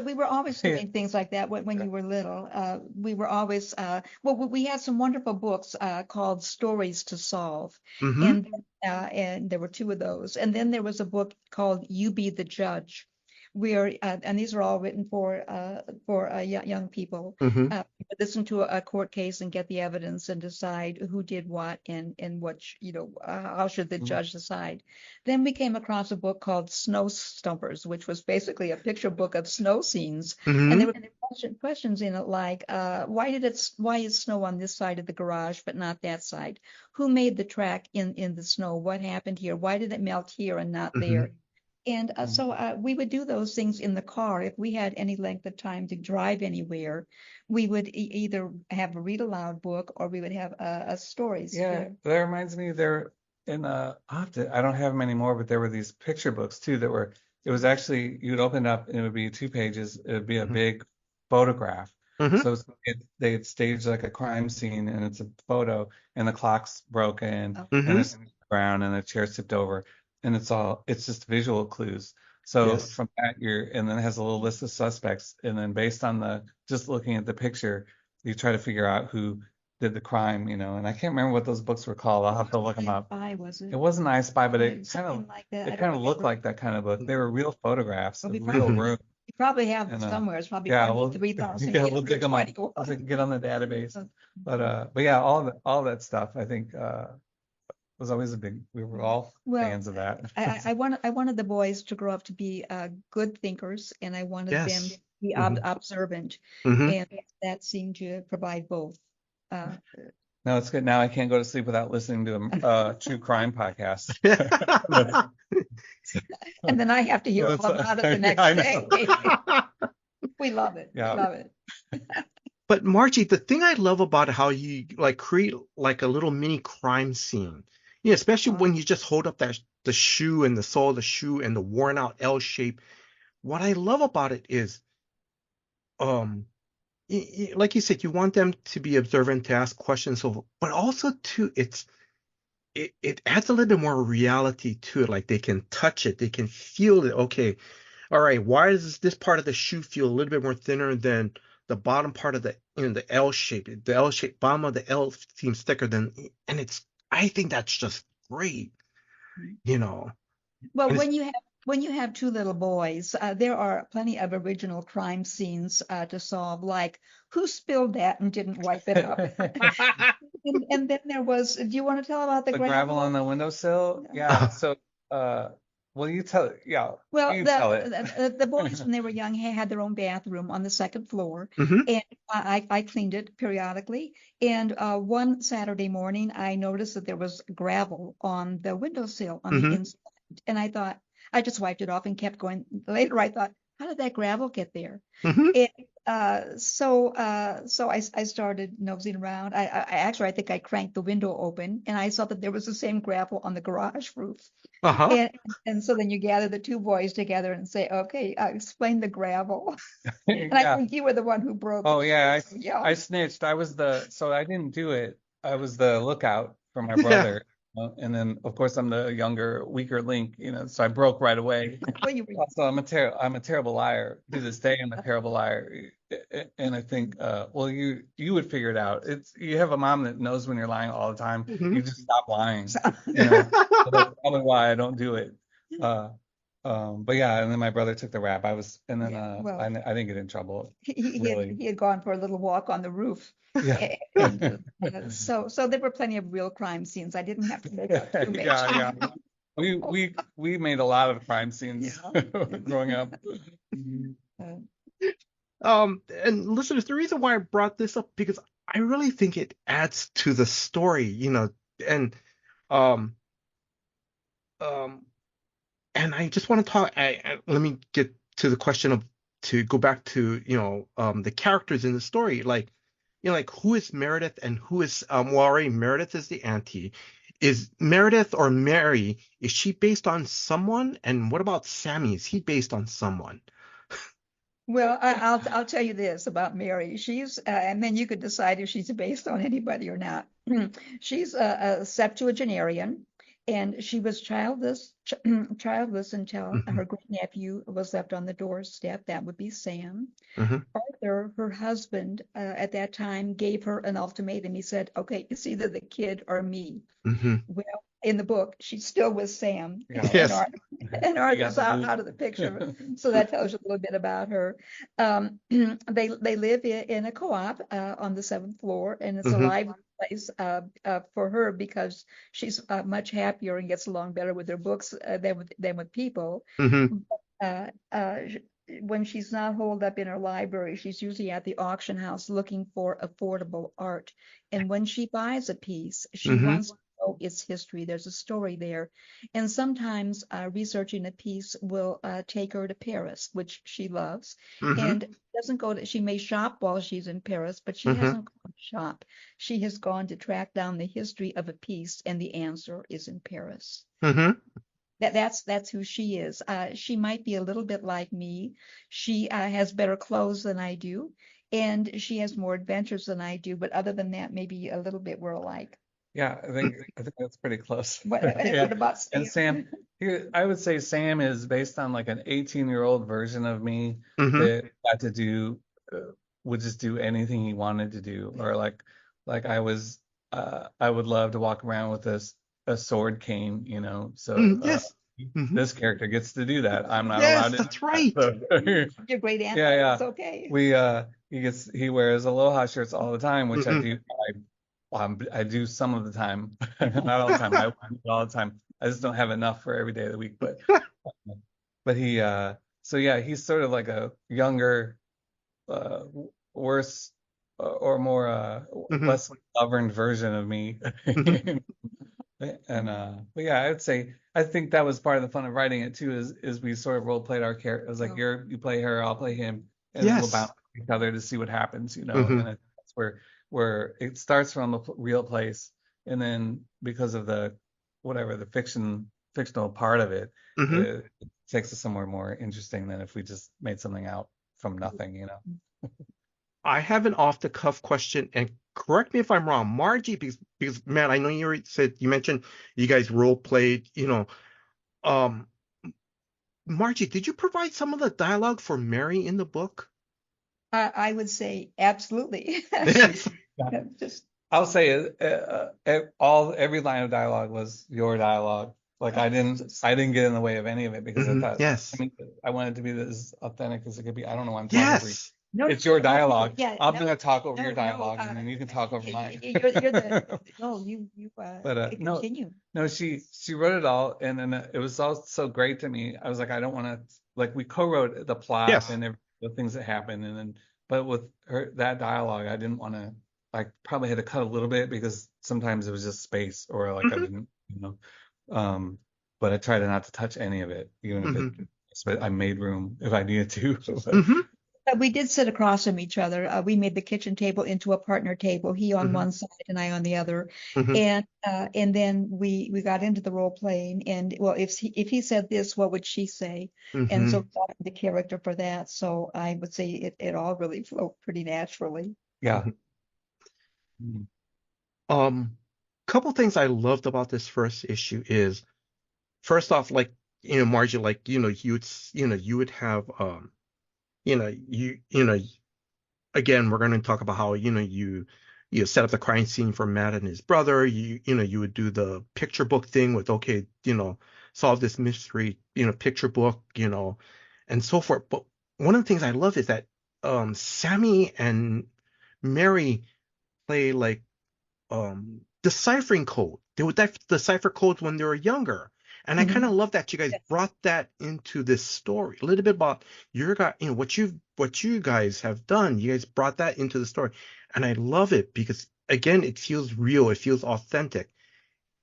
we were always doing things like that when you were little. We were always we had some wonderful books called Stories to Solve, Mhm. and there were 2 of those. And then there was a book called You Be the Judge, where and these are all written for young people. Mhm. Listen to a court case and get the evidence and decide who did what and what how should the judge decide. Then we came across a book called Snow Stumpers, which was basically a picture book of snow scenes, and there Mhm. were questions in it like why is snow on this side of the garage but not that side? Who made the track in the snow? What happened here? Why did it melt here and not there? And so we would do those things in the car. If we had any length of time to drive anywhere, we would either have a read aloud book or we would have a stories. yeah, that reminds me, there in I don't have them anymore, but there were these picture books too it was actually, you'd open it up and it would be 2 pages. It would be a big photograph. Mhm. So they had staged like a crime scene, and it's a photo, and the clock's broken, and Mhm. there's the ground, and the chair's tipped over, and it's just visual clues. So Yes. from that, and then it has a little list of suspects, and then based on just looking at the picture, you try to figure out who did the crime, and I can't remember what those books were called. I'll have to look them up. Spy, was it? It wasn't I Spy, but it Something like that. I kind don't of looked remember. like that kind of book. They were real photographs Well, of we real probably, rooms. you probably have And it somewhere. It's probably yeah, part we'll of the 3,000 we'll dig them up. We'll Get on the database. But yeah, all that stuff, I think was always we were all fans of that. I wanted the boys to grow up to be good thinkers, and I wanted them Yes. to be Mhm. observant, Mhm. and that seemed to provide both. No, it's good. Now I can't go to sleep without listening to a true crime podcast. And then I have to hear all about it the next I day. know. We love it. Yeah. We love it. But Margie, the thing I love about how you like create like a little mini crime scene, especially when you just hold up the shoe and the sole of the shoe and the worn out L shape. What I love about it is, like you said, you want them to be observant, to ask questions, but also too, it adds a little bit more reality to it. Like they can touch it, they can feel it. Okay, all right, why does this part of the shoe feel a little bit more thinner than the bottom part of the L shape? The L shape bottom of the L seems thicker than, and I think that's just great, Well, And when you have two little boys, there are plenty of original crime scenes to solve, like who spilled that and didn't wipe it up. And then there was, do you want to tell about the The gravel on the windowsill? Yeah. So, well, you tell it. Yeah. Well, You tell it. the boys, when they were young, had their own bathroom on the second floor, Mhm. and I cleaned it periodically. And one Saturday morning, I noticed that there was gravel on the windowsill on the Mhm. inside, and I thought, I just wiped it off and kept going. Later, I thought, how did that gravel get there? Mhm. So I started nosing around. I think I cranked the window open, and I saw that there was the same gravel on the garage roof. Uh-huh. And so then you gather the two boys together and say, okay, explain the gravel. And I Yeah. think you were the one who broke Oh, it. yeah. Yeah. I snitched. So I didn't do it. I was the lookout for my brother. And then, of course, I'm the younger, weaker link, so I broke right away. Well, you were, Also, I'm a terrible liar. To this day, I'm a terrible liar. And I think, well, you would figure it out. You have a mom that knows when you're lying all the time. Mhm. You just stop lying. So that's probably why I don't do it. But yeah, and then my brother took the rap. And then Yeah, well, I didn't get in trouble. he Really. had gone for a little walk on the roof. Yeah. And, so there were plenty of real crime scenes. I didn't have to make up too much. Yeah. We made a lot of crime scenes growing up. And listeners, the reason why I brought this up because I really think it adds to the story, and um and I just want to talk. Let me get to the question of to go back to the characters in the story, like like who is Meredith and who is well, already Meredith is the auntie. Is Meredith or Mary, is she based on someone? And what about Sammy? Is he based on someone? Well, I'll tell you this about Mary. She's and then you could decide if she's based on anybody or not. She's a septuagenarian, and she was childless until Mhm. her great nephew was left on the doorstep. That would be Sam. Mhm. Arthur, her husband, at that time gave her an ultimatum. He said, "Okay, it's either the kid or me." Mhm. Well, in the book, she's still with Sam, Yeah. Yes. and Arthur's got the out of the picture. So that tells you a little bit about her. They live in a co-op on the seventh floor, and it's a Mhm. lively place for her because she's much happier and gets along better with her books than with people. Mhm. Uh, uh, when she's not holed up in her library, she's usually at the auction house looking for affordable art. And when she buys a piece, she Mhm. wants to know its history. There's a story there. And sometimes researching a piece will take her to Paris, which she loves. Mhm. And she may shop while she's in Paris, but she Mhm. hasn't gone to shop. She has gone to track down the history of a piece, and the answer is in Paris. Mhm. That's who she is. She might be a little bit like me. She has better clothes than I do, and she has more adventures than I do. But other than that, maybe a little bit we're alike. Yeah, I think that's pretty close. What Yeah. about And Sam? I would say Sam is based on like an 18-year-old version of me Mhm. that got to would just do anything he wanted to do, or like I would love to walk around with a sword cane, So Yes. Mhm. this character gets to do that. I'm not Yes, allowed to. that's right. Your great aunt. Yeah. It's okay. He wears aloha shirts all the time, which I Mhm. do. I do some of the time, not all the time. I do it all the time. I just don't have enough for every day of the week. But so yeah, he's sort of like a younger, worse or more less governed version of me. And but yeah, I would say I think that was part of the fun of writing it too, is we sort of role played our character. It was like you play her, I'll play him, and we'll bounce each other to see what happens, And I think that's where it starts from a real place, and then because of the fictional part of it, it takes us somewhere more interesting than if we just made something out from nothing. I have an off the cuff question, and correct me if I'm wrong, Margie, because Matt, I know you mentioned you guys role played, um, Margie, did you provide some of the dialogue for Mary in the book? I would say absolutely. Yes. I'll say every line of dialogue was your dialogue. Like I didn't get in the way of any of it because I thought, I wanted to be as authentic as it could be. I don't know why I'm talking for you. No, it's your dialogue. Yeah, I'm gonna talk over your dialogue, and then you can talk over mine. You continue. No, she wrote it all, and then it was all so great to me. I was like, I don't want to we co-wrote the plot and the things that happened, but with that dialogue, I didn't want to. I probably had to cut a little bit because sometimes it was just space, or I didn't, but I tried not to touch any of it, even if I made room if I needed to. But we did sit across from each other. We made the kitchen table into a partner table. He on one side and I on the other. And then we got into the role playing. And well, if he said this, what would she say? And so got the character for that. So I would say it all really flowed pretty naturally. Yeah. Couple things I loved about this first issue is, first off, Margie, you would have again, we're going to talk about how you set up the crime scene for Matt and his brother. You would do the picture book thing with solve this mystery, picture book, and so forth. But one of the things I love is that Sammy and Mary play deciphering code. They would decipher codes when they were younger. And I kind of love that you guys brought that into this story. A little bit about your guys, what you guys have done. You guys brought that into the story, and I love it because again, it feels real. It feels authentic.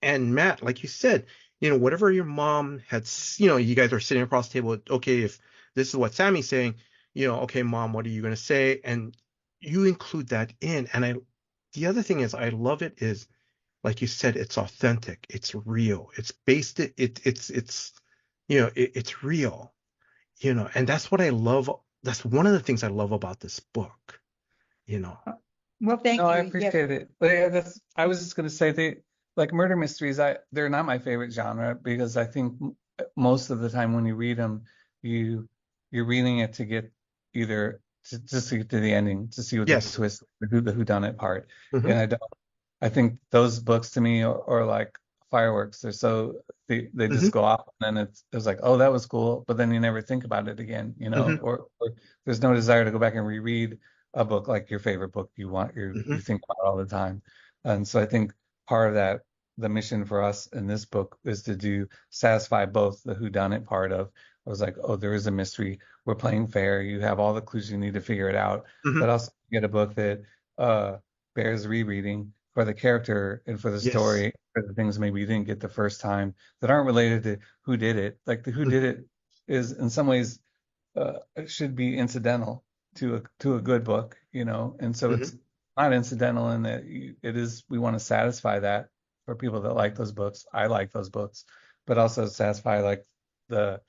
And Matt, like you said, whatever your mom had, you guys are sitting across the table. Okay, if this is what Sammy's saying, okay, Mom, what are you going to say? And you include that in. And the other thing is, I love it is, like you said, it's authentic, it's real, it's based, it's real, and that's what I love. That's one of the things I love about this book, Well, thank you. I appreciate it. But yeah, I was just going to say murder mysteries, they're not my favorite genre because I think most of the time when you read them, you're reading it to get either just to get to the ending, to see what the twist, the whodunit part, and I think those books to me are like fireworks. They're they just go off, and then it's like, oh, that was cool, but then you never think about it again, or there's no desire to go back and reread a book like your favorite book you think about all the time. And so I think part of that, the mission for us in this book is to satisfy both the whodunit part of, I was like, oh, there is a mystery. We're playing fair. You have all the clues you need to figure it out, but also get a book that bears rereading for the character and for the story, for the things maybe you didn't get the first time that aren't related to who did it. Like the who did it is in some ways it should be incidental to a good book, and so it's not incidental in that it is. We want to satisfy that for people that like those books. I like those books, but also satisfy the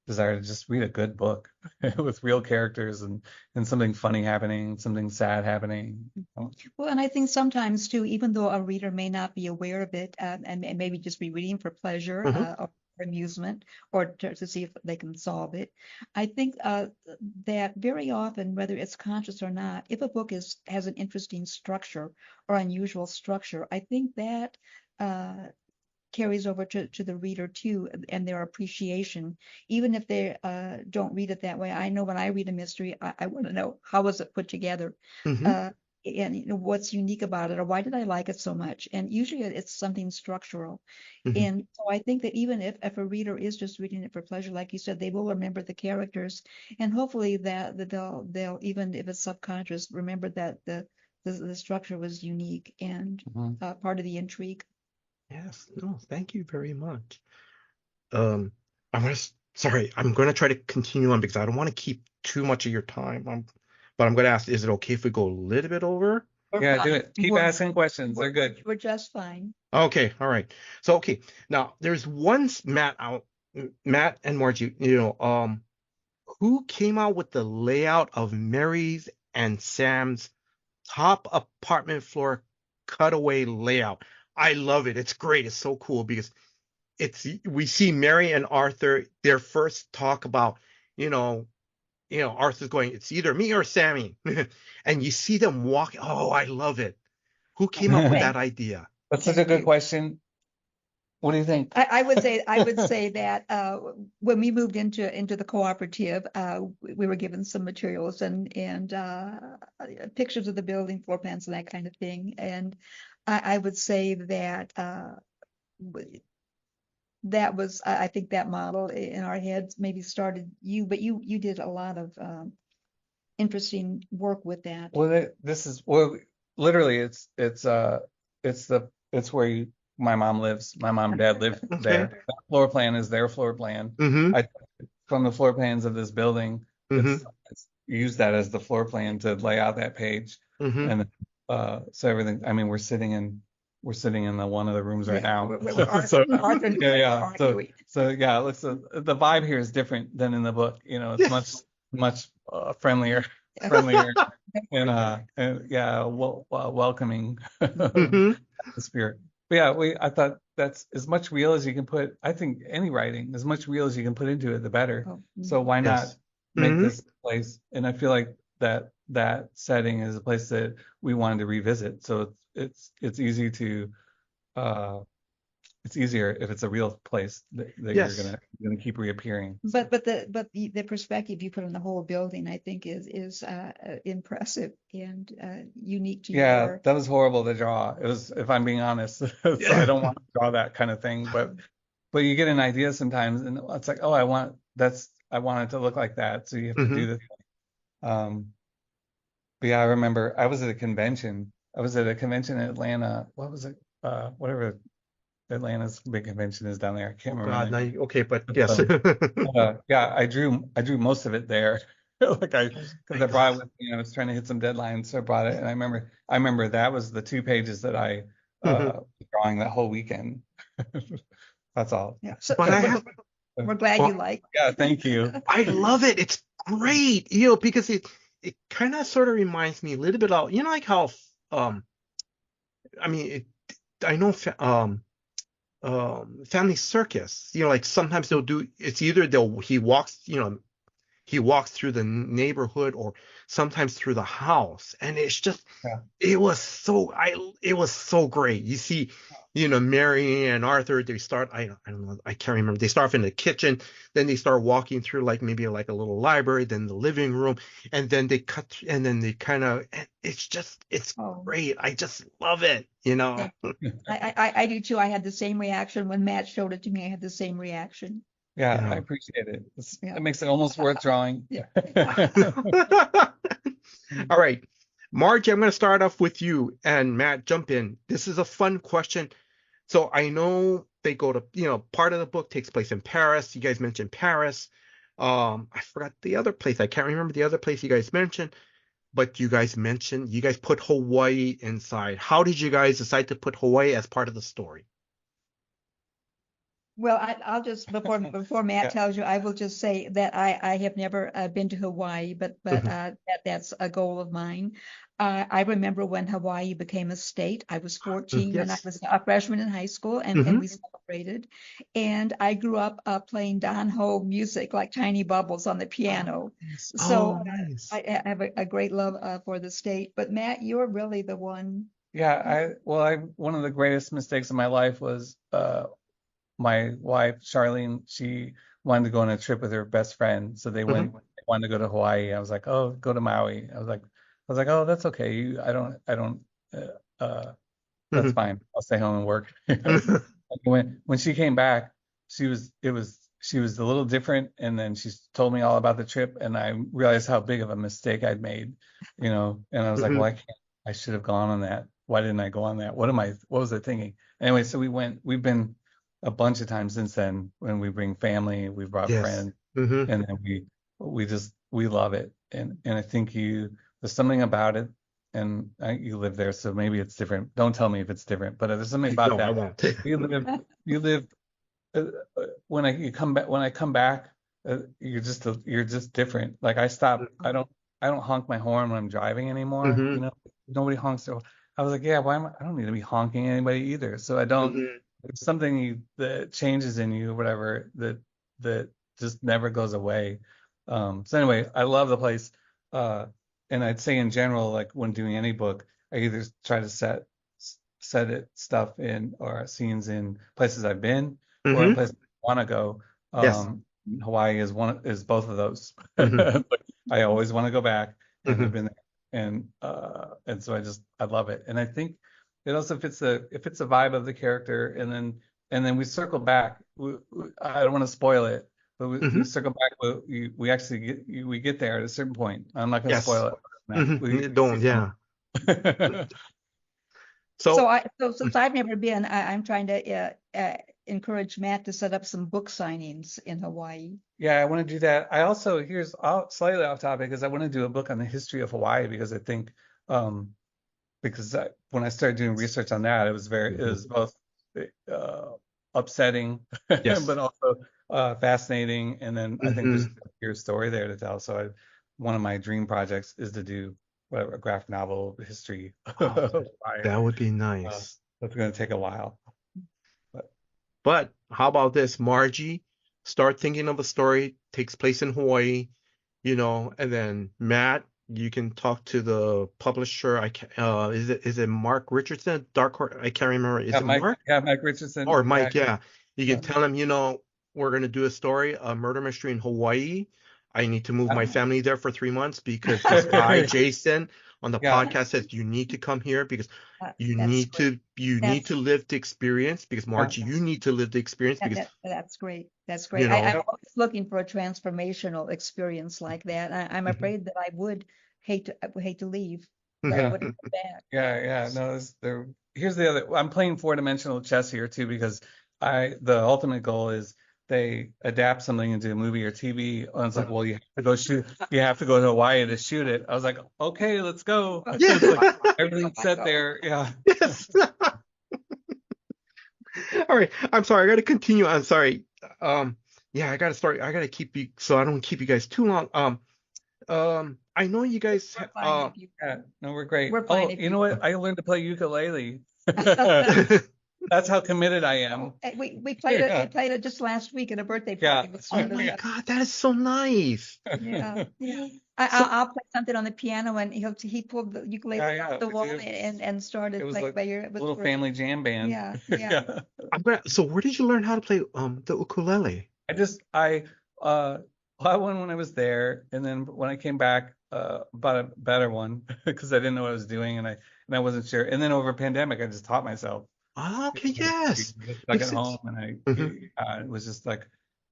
desire to just read a good book with real characters and something funny happening, something sad happening. Well, and I think sometimes too, even though a reader may not be aware of it and maybe just be reading for pleasure or amusement or to see if they can solve it, I think that very often, whether it's conscious or not, if a book has an interesting structure or unusual structure, I think that carries over to the reader too, and their appreciation, even if they don't read it that way. I know when I read a mystery, I want to know how was it put together, and what's unique about it, or why did I like it so much? And usually it's something structural. And so I think that even if a reader is just reading it for pleasure, like you said, they will remember the characters, and hopefully that they'll even if it's subconscious, remember that the the structure was unique and part of the intrigue. Yes, no, thank you very much. I'm gonna try to continue on because I don't want to keep too much of your time. But I'm gonna ask, is it okay if we go a little bit over? Yeah, do it. Keep asking questions. They're good. We're just fine. Okay, all right. So okay, now there's one Matt and Margie, who came out with the layout of Mary's and Sam's top apartment floor cutaway layout. I love it. It's great. It's so cool because we see Mary and Arthur, their first talk about, Arthur's going, it's either me or Sammy. And you see them walk. Oh, I love it. Who came up with that idea? That's such a good question. What do you think? I would say that when we moved into the cooperative, we were given some materials and pictures of the building, floor plans, and that kind of thing. And I would say that that was, I think that model in our heads maybe started you, but you did a lot of interesting work with that. Well, literally it's where my mom lives. My mom and dad live there. That floor plan is their floor plan. From the floor plans of this building, it's used that as the floor plan to lay out that page. And so everything. I mean, we're sitting in the one of the rooms right now. So the vibe here is different than in the book. It's much friendlier and welcoming atmosphere. But yeah, I thought that's as much real as you can put. I think any writing, as much real as you can put into it, the better. So why not make this place? And I feel like that setting is a place that we wanted to revisit. So it's easy to it's easier if it's a real place that you're gonna keep reappearing. But the perspective you put on the whole building, I think, is impressive and unique to that was horrible to draw. It was, if I'm being honest. So I don't want to draw that kind of thing, but you get an idea sometimes, and it's like, oh, I want it to look like that, so you have to do the thing. But yeah, I remember I was at a convention. I was at a convention in Atlanta. What was it? Whatever Atlanta's big convention is down there. I can't remember. God, no, okay, but yes. I drew most of it there. Because I brought it with me. I was trying to hit some deadlines, so I brought it. And I remember that was the 2 pages that I was drawing that whole weekend. That's all. Yeah. We're glad you like. Yeah, thank you. I love it. It's great, because it kind of sort of reminds me a little bit of, like how I know Family Circus, like sometimes they'll do, it's either he walks through the neighborhood or sometimes through the house, and it's just it was so great. You see, Mary and Arthur, they start, I don't know, I can't remember, they start off in the kitchen, then they start walking through maybe a little library, then the living room, and then they cut, and then they kind of, it's great. I just love it. I do too. I had the same reaction when Matt showed it to me. I had the same reaction. Yeah, I appreciate it. It makes it almost worth drawing. Yeah. All right, Margie, I'm going to start off with you, and Matt, jump in. This is a fun question. So I know they go to, part of the book takes place in Paris. You guys mentioned Paris. I forgot the other place. I can't remember the other place you guys mentioned, but you guys put Hawaii inside. How did you guys decide to put Hawaii as part of the story? Well, I'll just, before Matt tells you, I will just say that I have never been to Hawaii, but that's a goal of mine. I remember when Hawaii became a state. I was 14 when I was a freshman in high school, and we celebrated. And I grew up playing Don Ho music like Tiny Bubbles on the piano. So nice. I have a great love for the state. But Matt, you're really the one. Yeah, one of the greatest mistakes of my life was my wife, Charlene, she wanted to go on a trip with her best friend. So they wanted to go to Hawaii. I was like, oh, go to Maui. I was like, oh, that's okay. That's fine. I'll stay home and work. When she came back, she was a little different. And then she told me all about the trip, and I realized how big of a mistake I'd made, and I was like, well, I should have gone on that. Why didn't I go on that? What was I thinking? Anyway, so we've been a bunch of times since then. When we bring family, we brought Yes. friends, Mm-hmm. and then we love it. And I think there's something about it, and you live there, so maybe it's different. Don't tell me if it's different, but there's something about No, that. I won't. You live when I come back, you're just different. Like I don't honk my horn when I'm driving anymore. Mm-hmm. You know, nobody honks. So I was like, yeah, I don't need to be honking anybody either. So I don't. Mm-hmm. There's something that changes in you, whatever, that just never goes away. So anyway, I love the place. And I'd say in general, like when doing any book, I either try to set stuff in or scenes in places I've been or in places I want to go. Yes. Hawaii is both of those. Mm-hmm. I always want to go back, and Mm-hmm. I've been there, and so I love it, and I think it also fits the vibe of the character, and then we circle back. I don't want to spoil it, but we circle back. We get there at a certain point. I'm not going to Yes. spoil it. Mm-hmm. Don't, yeah. So since I've never been, I'm trying to encourage Matt to set up some book signings in Hawaii. Yeah, I want to do that. I also, slightly off topic, is I want to do a book on the history of Hawaii, because I think, when I started doing research on that, it was both upsetting, Yes. but also fascinating. And then I think there's your story there to tell. So one of my dream projects is to do a graphic novel history of Hawaii. That would be nice. That's going to take a while. But how about this, Margie? Start thinking of a story, takes place in Hawaii, and then Matt, you can talk to the publisher. Is it Mark Richardson? Dark Horse? I can't remember. Is it Mark? Yeah, Mike Richardson. Or Mike, yeah. You can tell him, we're going to do a story, a murder mystery in Hawaii. I need to move my family there for 3 months because this guy, Jason, on the podcast says you need to come here because you need to live the experience, because Margie, you need to live the experience because that's great. That's great. I'm always looking for a transformational experience like that. I'm afraid that I would hate to leave. But I wouldn't go back. Yeah. No, here's the other. I'm playing 4-dimensional chess here too, because the ultimate goal is they adapt something into a movie or TV, and it's like, well, you have to go to Hawaii to shoot it. I was like, okay, let's go. Yeah. Like, everything's set there. Yeah. Yes. All right. I'm sorry. I got to continue. I'm sorry. Yeah, I got to start. I got to keep you, so I don't keep you guys too long. I know you guys. No, we're great. We're fine you know what? I learned to play ukulele. That's how committed I am. We played it. We played it just last week at a birthday party. Oh my God, that is so nice. Yeah. I'll play something on the piano, and he pulled the ukulele off the wall and started playing. It was a little family jam band. Yeah. So where did you learn how to play the ukulele? I bought one when I was there, and then when I came back, bought a better one because I didn't know what I was doing, and I wasn't sure. And then over pandemic, I just taught myself. Oh, okay, yes. Like at home, and it was just like,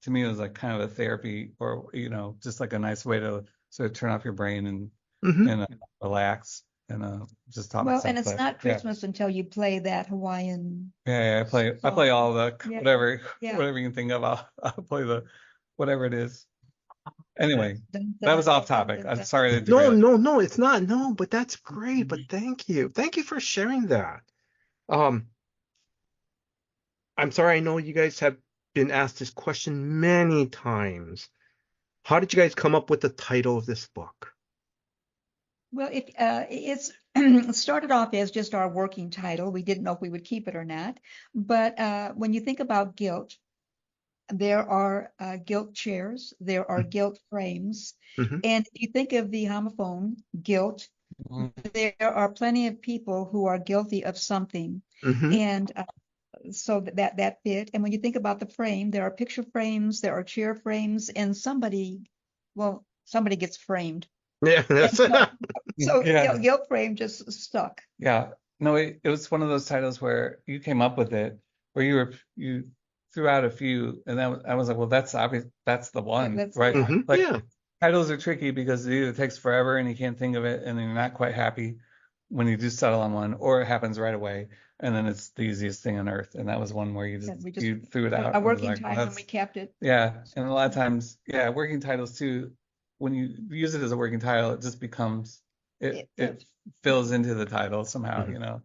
to me, it was like kind of a therapy, or just like a nice way to sort of turn off your brain and relax, and just taught myself. Well, and it's not Christmas until you play that Hawaiian. Yeah, I play all the whatever you can think of. I'll play the whatever it is. Anyway, that was off topic. I'm sorry to derail. No, it's not. No, but that's great. But thank you for sharing that. I'm sorry, I know you guys have been asked this question many times. How did you guys come up with the title of this book? Well, it's started off as just our working title. We didn't know if we would keep it or not. But when you think about Gilt, there are Gilt chairs, there are Gilt frames. And if you think of the homophone, Gilt, there are plenty of people who are guilty of something. And so that fit. And when you think about the frame, there are picture frames, there are chair frames, and somebody gets framed. Yeah, that's so Gilt frame just stuck. Yeah, no, it was one of those titles where you came up with it, where you threw out a few, and I was like, well, that's obvious, that's the one, right? Titles are tricky because it either takes forever and you can't think of it, and then you're not quite happy, when you do settle on one, or it happens right away, and then it's the easiest thing on earth. And that was one where you you threw it out. A and was working like, title, and we kept it. yeah, and a lot of times, yeah, working titles too. When you use it as a working title, it just becomes it fills into the title somehow, you know.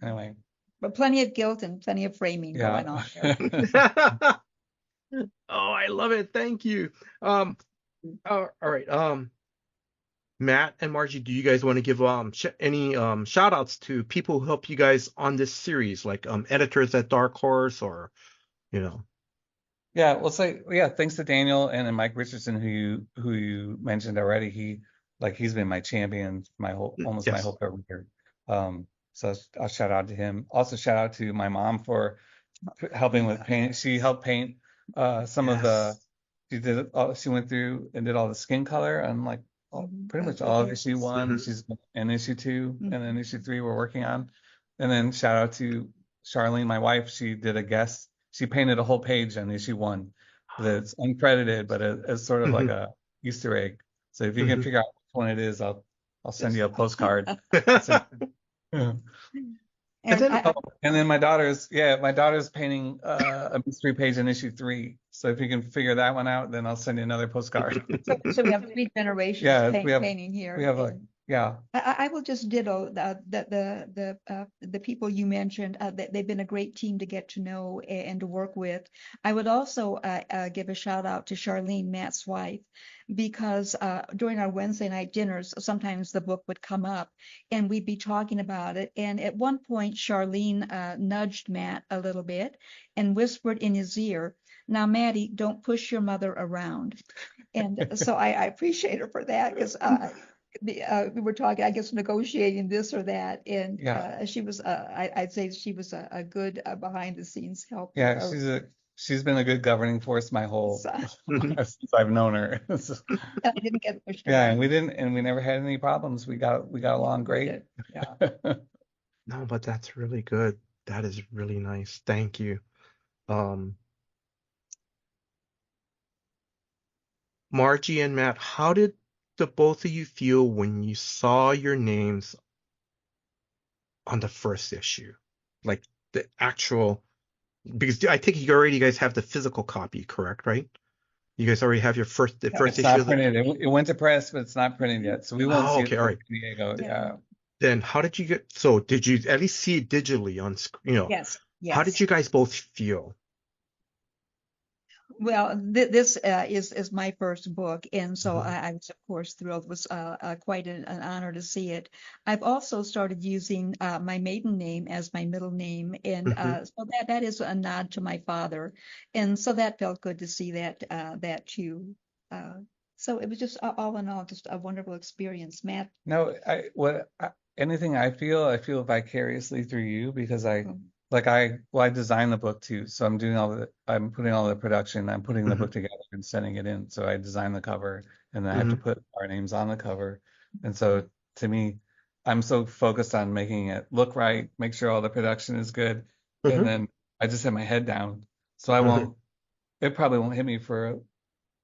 Anyway, But plenty of Gilt and plenty of framing going on there. Oh, I love it. Thank you. All right. Matt and Margie, do you guys want to give any shout outs to people who help you guys on this series, like editors at Dark Horse, or you know? Yeah, well, thanks to Daniel and Mike Richardson, who you mentioned already. He's been my champion my whole career. So I'll shout out to him. Also shout out to my mom for helping with paint. She helped paint some of the. She went through and did all the skin color on like pretty much all of issue 1. She's in issue 2, and then issue 3 we're working on. And then shout out to Charlene, my wife. She did a guest. She painted a whole page on issue 1 that's uncredited, but it's sort of like a Easter egg. So if you can figure out which one it is, I'll send you a postcard. And then my daughter's painting a mystery page in issue 3. So if you can figure that one out, then I'll send you another postcard. So we have 3 generations painting here. We have I will just ditto the people you mentioned. They've been a great team to get to know and to work with. I would also give a shout out to Charlene, Matt's wife, because during our Wednesday night dinners, sometimes the book would come up and we'd be talking about it. And at one point, Charlene nudged Matt a little bit and whispered in his ear, "Now, Matty, don't push your mother around." And so I appreciate her for that, because we were talking, I guess, negotiating this or that, and she was, I'd say she was a good behind the scenes help. Yeah, she's been a good governing force my whole since I've known her. I didn't get pushed. Yeah, and we never had any problems. We got along great. Yeah. No, but that's really good. That is really nice. Thank you. Margie and Matt, how did the both of you feel when you saw your names on the first issue? Like the actual, because I think you guys have the physical copy, correct, right? You guys already have your first issue. It's not printed. It went to press, but it's not printed yet. So we won't see it all right. in Diego. Yeah. Then how did you did you at least see it digitally on screen? Yes. How did you guys both feel? Well, this is my first book, and so I was, of course, thrilled. It was quite an honor to see it. I've also started using my maiden name as my middle name, and so that is a nod to my father, and so that felt good to see that too. So it was just all in all just a wonderful experience, Matt. No, anything I feel vicariously through you, because I designed the book too. So I'm putting all the production, I'm putting the book together and sending it in. So I designed the cover, and then I have to put our names on the cover. And so to me, I'm so focused on making it look right, make sure all the production is good. And then I just have my head down. So it probably won't hit me for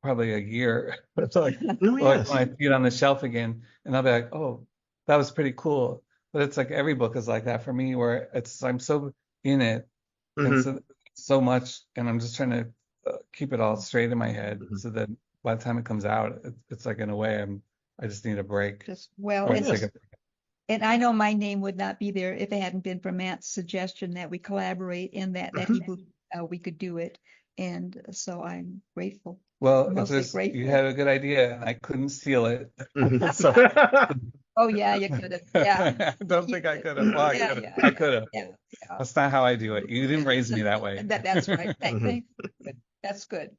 probably a year. It's like, when I see it on the shelf again, and I'll be like, oh, that was pretty cool. But it's like every book is like that for me, where I'm so in it, and so much, and I'm just trying to keep it all straight in my head, so that by the time it comes out, it's like, in a way, I just need a break. And I know my name would not be there if it hadn't been for Matt's suggestion that we collaborate, and that he believed we could do it, and so I'm grateful. Well, you had a good idea, and I couldn't steal it. Oh yeah, you could have. Yeah. I don't think I could have. Well, I could have. Yeah. That's not how I do it. You didn't raise me that way. That's right. That's good.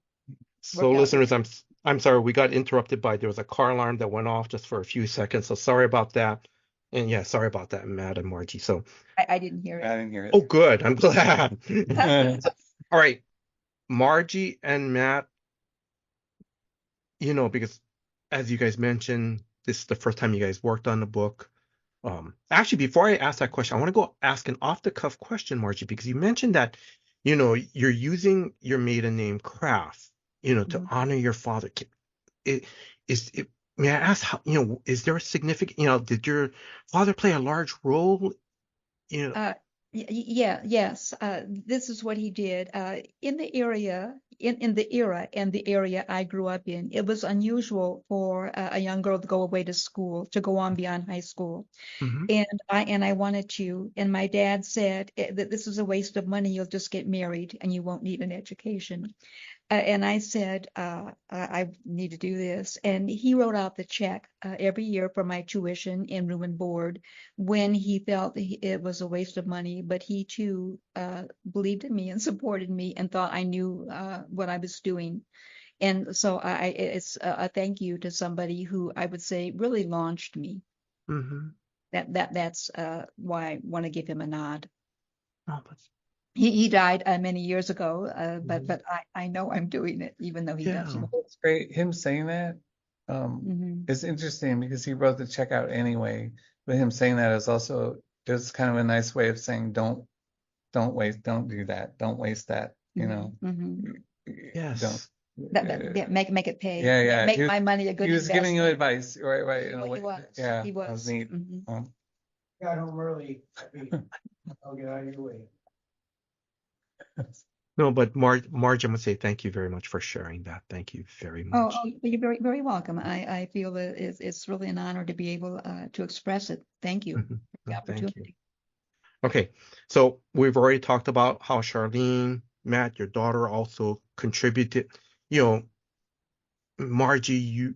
So listeners, I'm sorry, we got interrupted there was a car alarm that went off just for a few seconds. So sorry about that. And sorry about that, Matt and Margie. So I didn't hear it. I didn't hear it. Oh, good. I'm glad. All right, Margie and Matt, because as you guys mentioned, this is the first time you guys worked on the book. Actually, before I ask that question, I want to go ask an off-the-cuff question, Margie, because you mentioned that, you're using your maiden name Kraft, to honor your father. may I ask how, is there a significant, did your father play a large role? You know, Yes. This is what he did. In the area, in the era and the area I grew up in, it was unusual for a young girl to go away to school, to go on beyond high school. hmm And I wanted to. And my dad said that this is a waste of money. You'll just get married and you won't need an education. And I said, I need to do this. And he wrote out the check every year for my tuition and room and board when he felt it was a waste of money. But he too believed in me and supported me and thought I knew what I was doing. And so it's a thank you to somebody who I would say really launched me. hmm That's why I want to give him a nod. Oh, that's, He died many years ago, but mhm. I know I'm doing it even though he Yeah. doesn't. It's great. Him saying that Hmm. is interesting because he wrote the check out anyway. But him saying that is also just kind of a nice way of saying don't do that, don't waste that, you Hmm. know, Hmm. don't. Yes. Yeah, make it pay. Yeah, yeah. Make my money a He good was giving you investment. advice, right, right. In a way. He was. Yeah, He that was was. neat. Hmm. Got home early. I'll get out of your way. No, but Marge, I'm gonna say thank you very much for sharing that. Thank you very much. You're very, very welcome. I feel that it's really an honor to be able to express it. Thank you Mhm. for the No, thank you. opportunity. Okay, so we've already talked about how Charlene, Matt, your daughter also contributed. You know, Margie,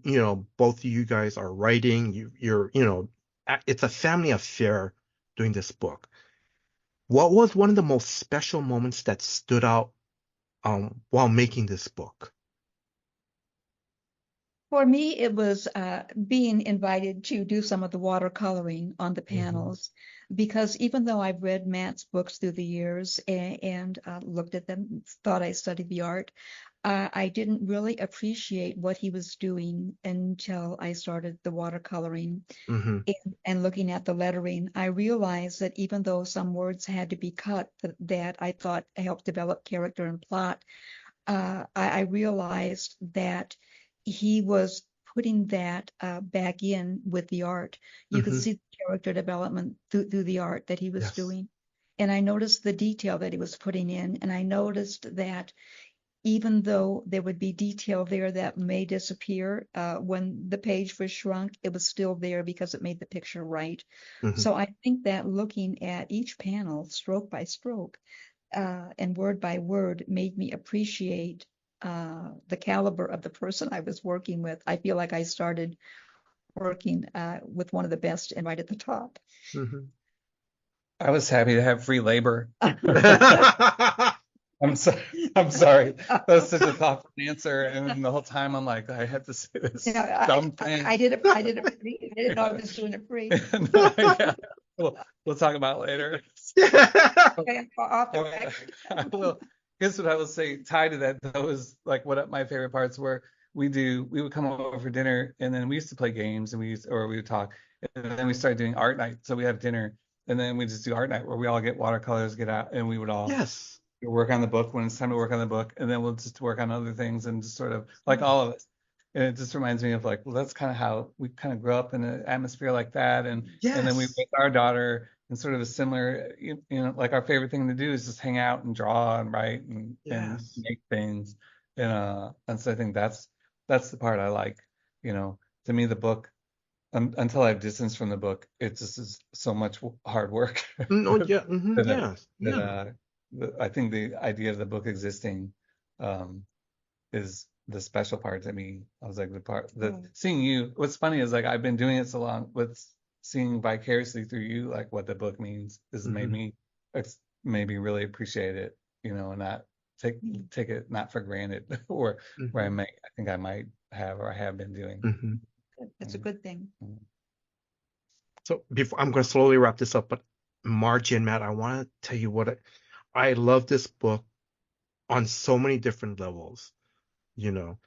both of you guys are writing. It's a family affair doing this book. What was one of the most special moments that stood out while making this book? For me, it was being invited to do some of the watercoloring on the hmm panels, because even though I've read Matt's books through the years and looked at them, thought I studied the art, I didn't really appreciate what he was doing until I started the watercoloring hmm and looking at the lettering. I realized that even though some words had to be cut that I thought helped develop character and plot, I realized that he was putting that back in with the art. You could hmm see the character development through the art that he was Yes. doing. And I noticed the detail that he was putting in. And I noticed that even though there would be detail there that may disappear when the page was shrunk, it was still there because it made the picture right. hmm So I think that looking at each panel, stroke by stroke, and word by word made me appreciate the caliber of the person I was working with. I feel like I started working with one of the best and right at the top. hmm I was happy to have free labor. I'm so, I'm sorry. That was such a thoughtful answer, and the whole time I'm like, I had to say this dumb thing. I did it. I did it free. I didn't know I was doing it free. No, yeah. We'll talk about it later. Okay, off the record. I will. Guess what I will say tied to that though is like what my favorite parts were. We would come over for dinner and then we used to play games and we would talk and then we started doing art night. So we have dinner and then we just do art night where we all get watercolors, get out, and we would all Yes. work on the book when it's time to work on the book, and then we'll just work on other things and just sort of like all of us. And it just reminds me of like, well, that's kind of how we kind of grew up in an atmosphere like that, and then we Yes. with our daughter in sort of a similar, like our favorite thing to do is just hang out and draw and write and Yes. make things, and so I think that's the part I like, to me the book. Until I have distance from the book, it just is so much hard work. No, yeah. that, Yes. that Yeah. I think the idea of the book existing um, is the special part to me. I was like seeing you. What's funny is like I've been doing it so long, with seeing vicariously through you, like what the book means, has made hmm me really appreciate it, and not take it not for granted, or where hmm I think I might have or I have been doing. hmm It's a good thing. So before I'm going to slowly wrap this up, but Margie and Matt, I want to tell you what I love this book on so many different levels, you know.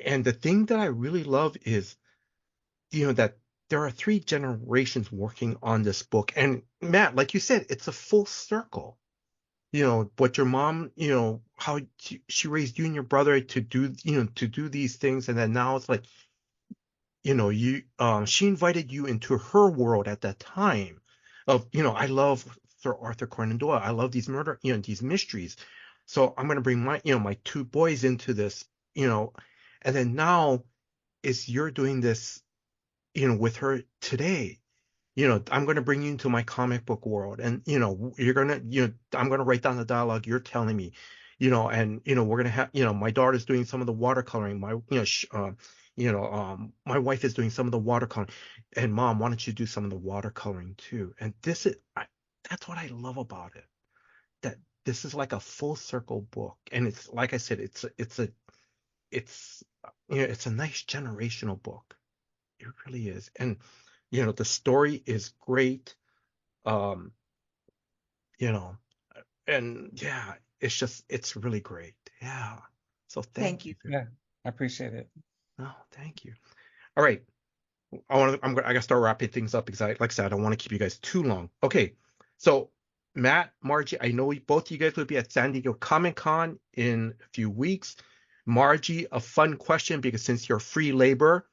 And the thing that I really love is, that there are three generations working on this book. And Matt, like you said, it's a full circle. What your mom, how she raised you and your brother to do these things. And then now it's like she invited you into her world at that time of, I love Sir Arthur Conan Doyle. I love these murder, these mysteries. So I'm going to bring my two boys into this, and then now you're doing this, with her today. I'm going to bring you into my comic book world, and you're going to, I'm going to write down the dialogue you're telling me, and we're going to have, my daughter's doing some of the watercoloring. My wife is doing some of the watercoloring, and Mom, why don't you do some of the watercoloring too? And that's what I love about it. That this is like a full circle book, and it's like I said, it's it's a nice generational book. It really is, and the story is great. Um, you know, and yeah, it's really great. Yeah. So thank you. Yeah, I appreciate it. No, thank you. All right. I gotta start wrapping things up because like I said, I don't want to keep you guys too long. Okay. So Matt, Margie, I know both of you guys will be at San Diego Comic-Con in a few weeks. Margie, a fun question, because since you're free labor,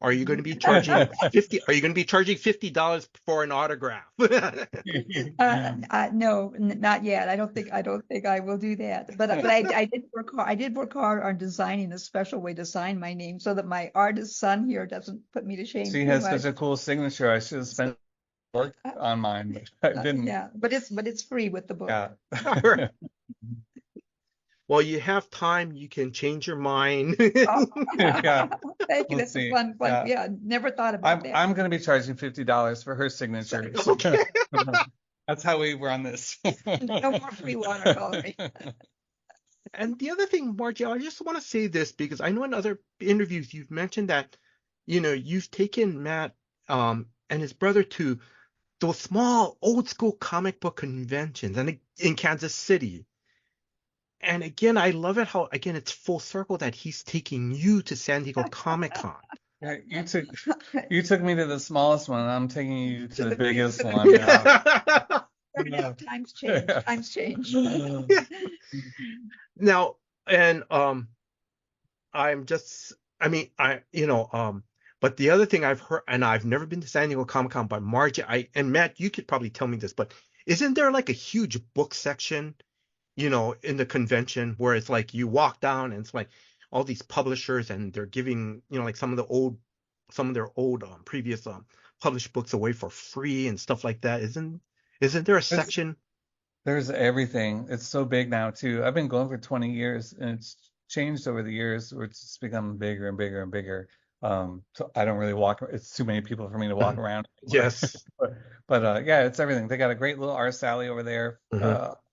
are you going to be charging $50 for an autograph? No, not yet. I don't think I will do that. But I did work hard on designing a special way to sign my name so that my artist son here doesn't put me to shame. She has such a cool signature. I should have spent work on mine, but I didn't. Yeah, but it's free with the book. Yeah. Well, you have time. You can change your mind. Yeah. Thank you. That's a fun. Yeah, never thought about that. I'm going to be charging $50 for her signature. Okay. That's how we run this. No more free watercoloring. And the other thing, Margie, I just want to say this because I know in other interviews you've mentioned that, you've taken Matt and his brother to those small old school comic book conventions and in Kansas City. And again, I love it how, again, it's full circle that he's taking you to San Diego Comic-Con. Yeah, you took me to the smallest one. I'm taking you to the biggest one. Yeah. Times change. Times change. Now, and but the other thing I've heard, and I've never been to San Diego Comic-Con, but Margie, and Matt, you could probably tell me this, but isn't there like a huge book section, in the convention where it's like you walk down and it's like all these publishers and they're giving, like some of their old previous published books away for free and stuff like that. Isn't there a section? There's everything. It's so big now too. I've been going for 20 years and it's changed over the years where it's just become bigger and bigger and bigger. So I don't really walk. It's too many people for me to walk around. Yes. But yeah, it's everything. They got a great little art alley over there.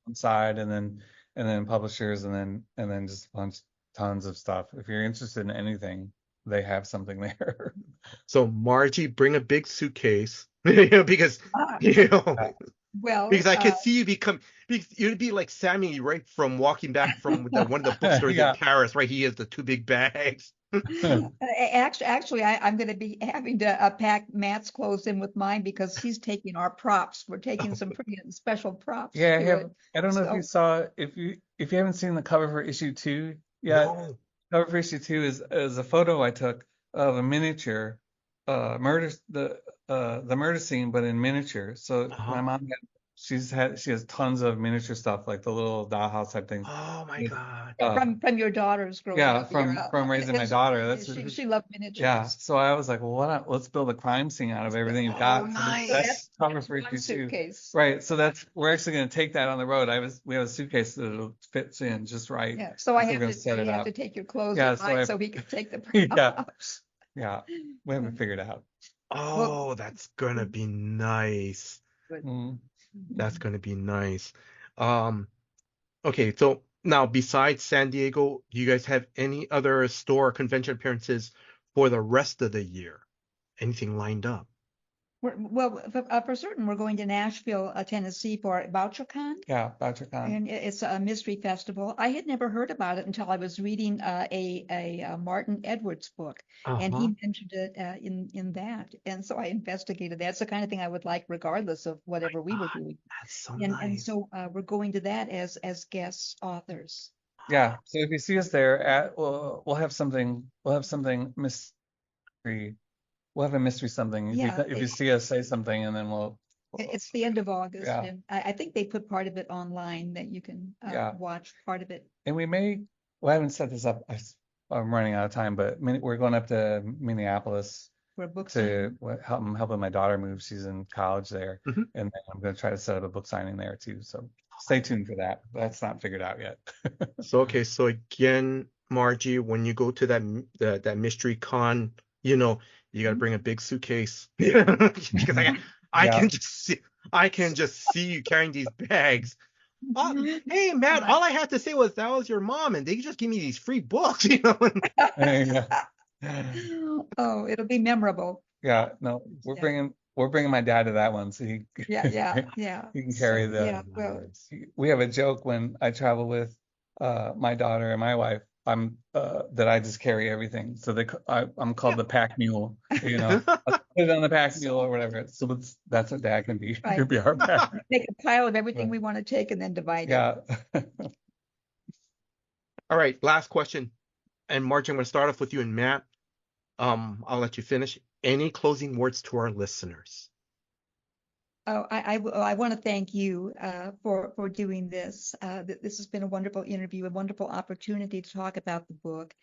Inside, and then publishers, and then just tons of stuff. If you're interested in anything, they have something there. So Margie, bring a big suitcase, because well, because I could see you'd be like Sammy, right, from walking back from one of the bookstores in Paris, right? He has the two big bags. Actually, I'm going to be having to pack Matt's clothes in with mine because he's taking our props. We're taking some pretty special props. Yeah, I don't know if you saw, if you haven't seen the cover for issue 2 yet. No. Cover for issue 2 is a photo I took of a miniature murder the murder scene, but in miniature. So my mom she has tons of miniature stuff, like the little dollhouse type things. Oh my God! From your daughter's growing up. From raising my daughter. She loved miniatures. Yeah. So I was like, well, let's build a crime scene out of everything you've got. Nice. So that's cover for issue 2. Suitcase. Right. So we're actually going to take that on the road. We have a suitcase that fits in just right. Yeah. So I have to take your clothes so we can take the props. Yeah. We haven't figured it out. Oh, that's gonna be nice. That's going to be nice. Okay, so now besides San Diego, do you guys have any other store or convention appearances for the rest of the year? Anything lined up? Well, for certain, we're going to Nashville, Tennessee for VoucherCon. Yeah, VoucherCon. And it's a mystery festival. I had never heard about it until I was reading a Martin Edwards book, and he mentioned it in that. And so I investigated that. It's the kind of thing I would like, regardless of whatever we were doing. That's so nice. And so we're going to that as guest authors. Yeah. So if you see us there, we'll have something mystery we'll have a mystery something. Yeah, If you see us, say something, and then we'll. It's the end of August, Yeah. and I think they put part of it online that you can Yeah. watch part of it. And we may. Well, I haven't set this up. I'm running out of time, but we're going up to Minneapolis For a book to signing. I'm helping my daughter move. She's in college there, Mhm. and then I'm going to try to set up a book signing there too. So stay tuned for that. That's not figured out yet. So again, Margie, when you go to that mystery con, you got to bring a big suitcase because I Yeah. can just see you carrying these bags. Hey, Matt, all I had to say was that was your mom, and they just give me these free books, Oh, it'll be memorable. Yeah, no, we're bringing my dad to that one, so he Yeah. he can carry the. Yeah, well, We have a joke when I travel with my daughter and my wife. I'm that I just carry everything, so I'm called the pack mule. I'll put it on the pack mule or whatever. So that's what Dad can be. Right. He'll be our pack. make a pile of everything Right. we want to take and then divide it. Yeah. All right, last question. And Margie, I'm going to start off with you and Matt. I'll let you finish. Any closing words to our listeners? Oh, I want to thank you for doing this. This has been a wonderful interview, a wonderful opportunity to talk about the book.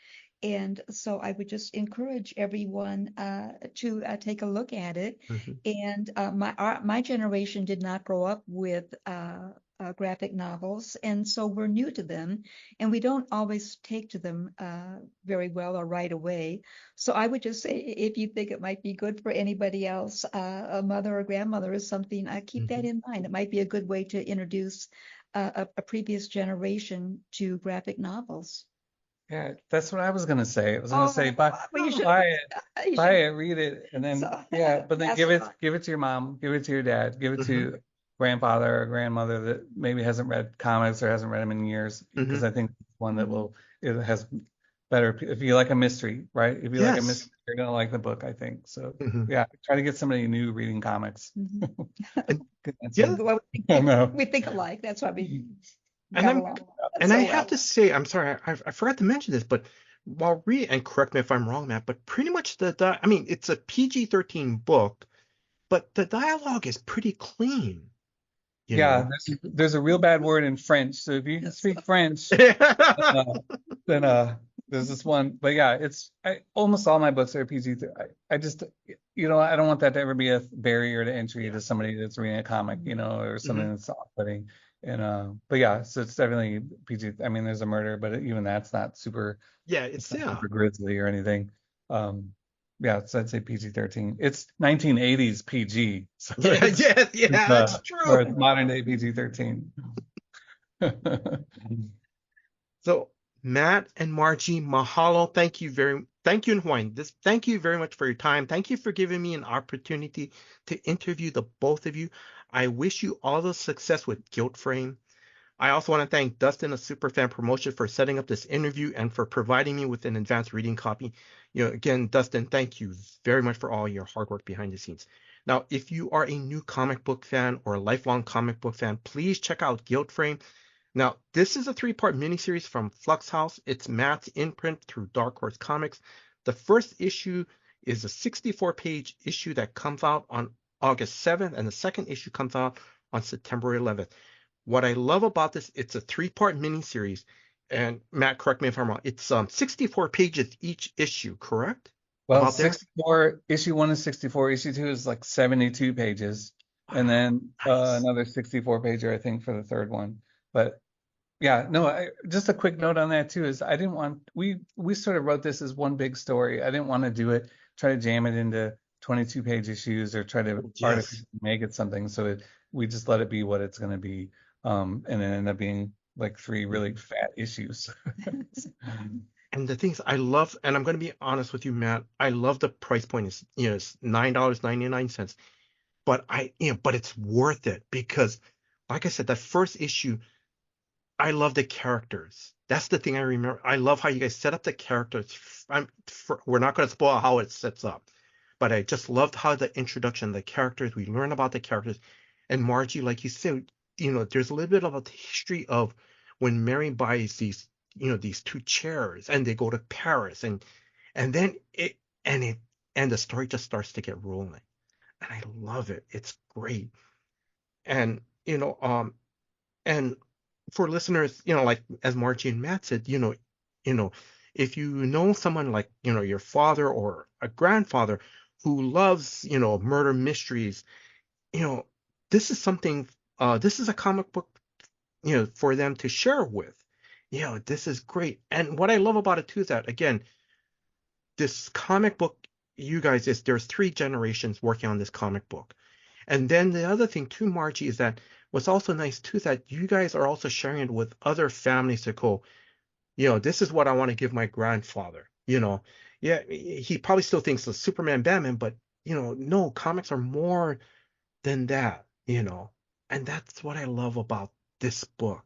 And so I would just encourage everyone to take a look at it. Mhm. And my generation did not grow up with graphic novels, and so we're new to them, and we don't always take to them very well or right away. So I would just say, if you think it might be good for anybody else, a mother or grandmother or something, keep that in mind. It might be a good way to introduce a previous generation to graphic novels. Yeah, that's what I was gonna say. I was gonna say buy Well, buy it, read it, and then but then pass give it it on. to your mom, give it to your dad, give it Mhm. to grandfather or grandmother that maybe hasn't read comics or hasn't read them in years, because I think one that it has better if you like a mystery, right? If you like a Yes. mystery, you're gonna like the book, I think. So Mhm. yeah, try to get somebody new reading comics. Yeah. Well, No. we think alike. That's why we And got I'm along and so I well. have to say, I'm sorry, I forgot to mention this, but while reading, and correct me if I'm wrong, Matt, but pretty much I mean, it's a PG-13 book, but the dialogue is pretty clean, you Yeah, know. there's a real bad word in French. So if you can speak French, then there's this one. But yeah, almost all my books are PG. I just I don't want that to ever be a barrier to entry to somebody that's reading a comic, or something that's off-putting. And but yeah, so it's definitely PG. I mean, there's a murder, but even that's not super. Yeah, It's not super grisly or anything. Yeah, so I'd say PG-13. It's 1980s PG. So that's true. Or it's modern day PG-13. So Matt and Margie, mahalo. Thank you in Hawaiian. Thank you very much for your time. Thank you for giving me an opportunity to interview the both of you. I wish you all the success with Gilt Frame. I also want to thank Dustin of Superfan Promotion for setting up this interview and for providing me with an advanced reading copy. Again, Dustin, thank you very much for all your hard work behind the scenes. Now, if you are a new comic book fan or a lifelong comic book fan, please check out Gilt Frame. Now, this is a 3-part miniseries from Flux House. It's Matt's imprint through Dark Horse Comics. The first issue is a 64-page issue that comes out on August 7th, and the second issue comes out on September 11th. What I love about this, it's a 3-part miniseries, and Matt, correct me if I'm wrong. It's 64 pages each issue, correct? Well, About there? 64. Issue 1 is 64. Issue 2 is like 72 pages, and then Nice. another 64 pager, I think, for the third one. But yeah, no. Just a quick note on that too is I didn't want we sort of wrote this as one big story. I didn't want to do it, try to jam it into 22-page issues or try to artificially make it something. So we just let it be what it's going to be. And it ended up being like 3 really fat issues. And the things I love, and I'm going to be honest with you, Matt, I love the price point. It's it's $9.99, but but it's worth it because, like I said, that first issue, I love the characters. That's the thing I remember. I love how you guys set up the characters. We're not going to spoil how it sets up, but I just loved how the introduction, the characters, we learn about the characters. And Margie, like you said, there's a little bit of a history of when Mary buys these 2 chairs and they go to Paris and then it and the story just starts to get rolling. And I love it. It's great. And and for listeners, like as Margie and Matt said, you know, if you know someone like, your father or a grandfather who loves, murder mysteries, you know, this is something, this is a comic book, for them to share with. This is great. And what I love about it too is that, again, this comic book, you guys, there's 3 generations working on this comic book. And then the other thing too, Margie, is that what's also nice too is that you guys are also sharing it with other families to go, this is what I want to give my grandfather. Yeah, he probably still thinks of Superman, Batman, but no, comics are more than that, and that's what I love about this book.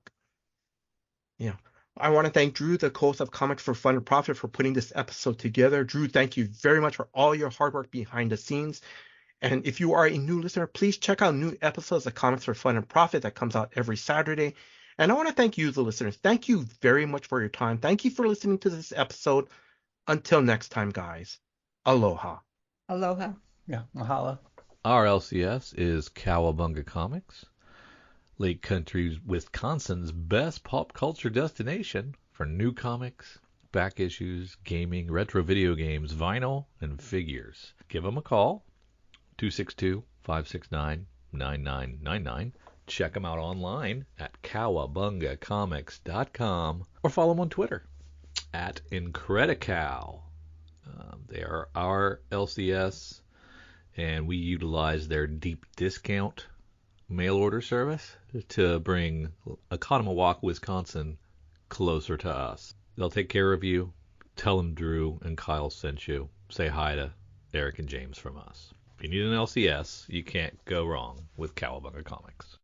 I want to thank Drew, the host of Comics for Fun and Profit, for putting this episode together. Drew, thank you very much for all your hard work behind the scenes. And if you are a new listener, please check out new episodes of Comics for Fun and Profit that comes out every Saturday. And I want to thank you, the listeners. Thank you very much for your time. Thank you for listening to this episode. Until next time, guys. Aloha. Aloha. Yeah, mahalo. Our LCS is Cowabunga Comics, Lake Country, Wisconsin's best pop culture destination for new comics, back issues, gaming, retro video games, vinyl, and figures. Give them a call, 262-569-9999. Check them out online at cowabungacomics.com or follow them on Twitter at Incredicow. They are our LCS, and we utilize their deep discount mail order service to bring Oconomowoc, Wisconsin closer to us. They'll take care of you. Tell them Drew and Kyle sent you. Say hi to Eric and James from us. If you need an LCS, you can't go wrong with Cowabunga Comics.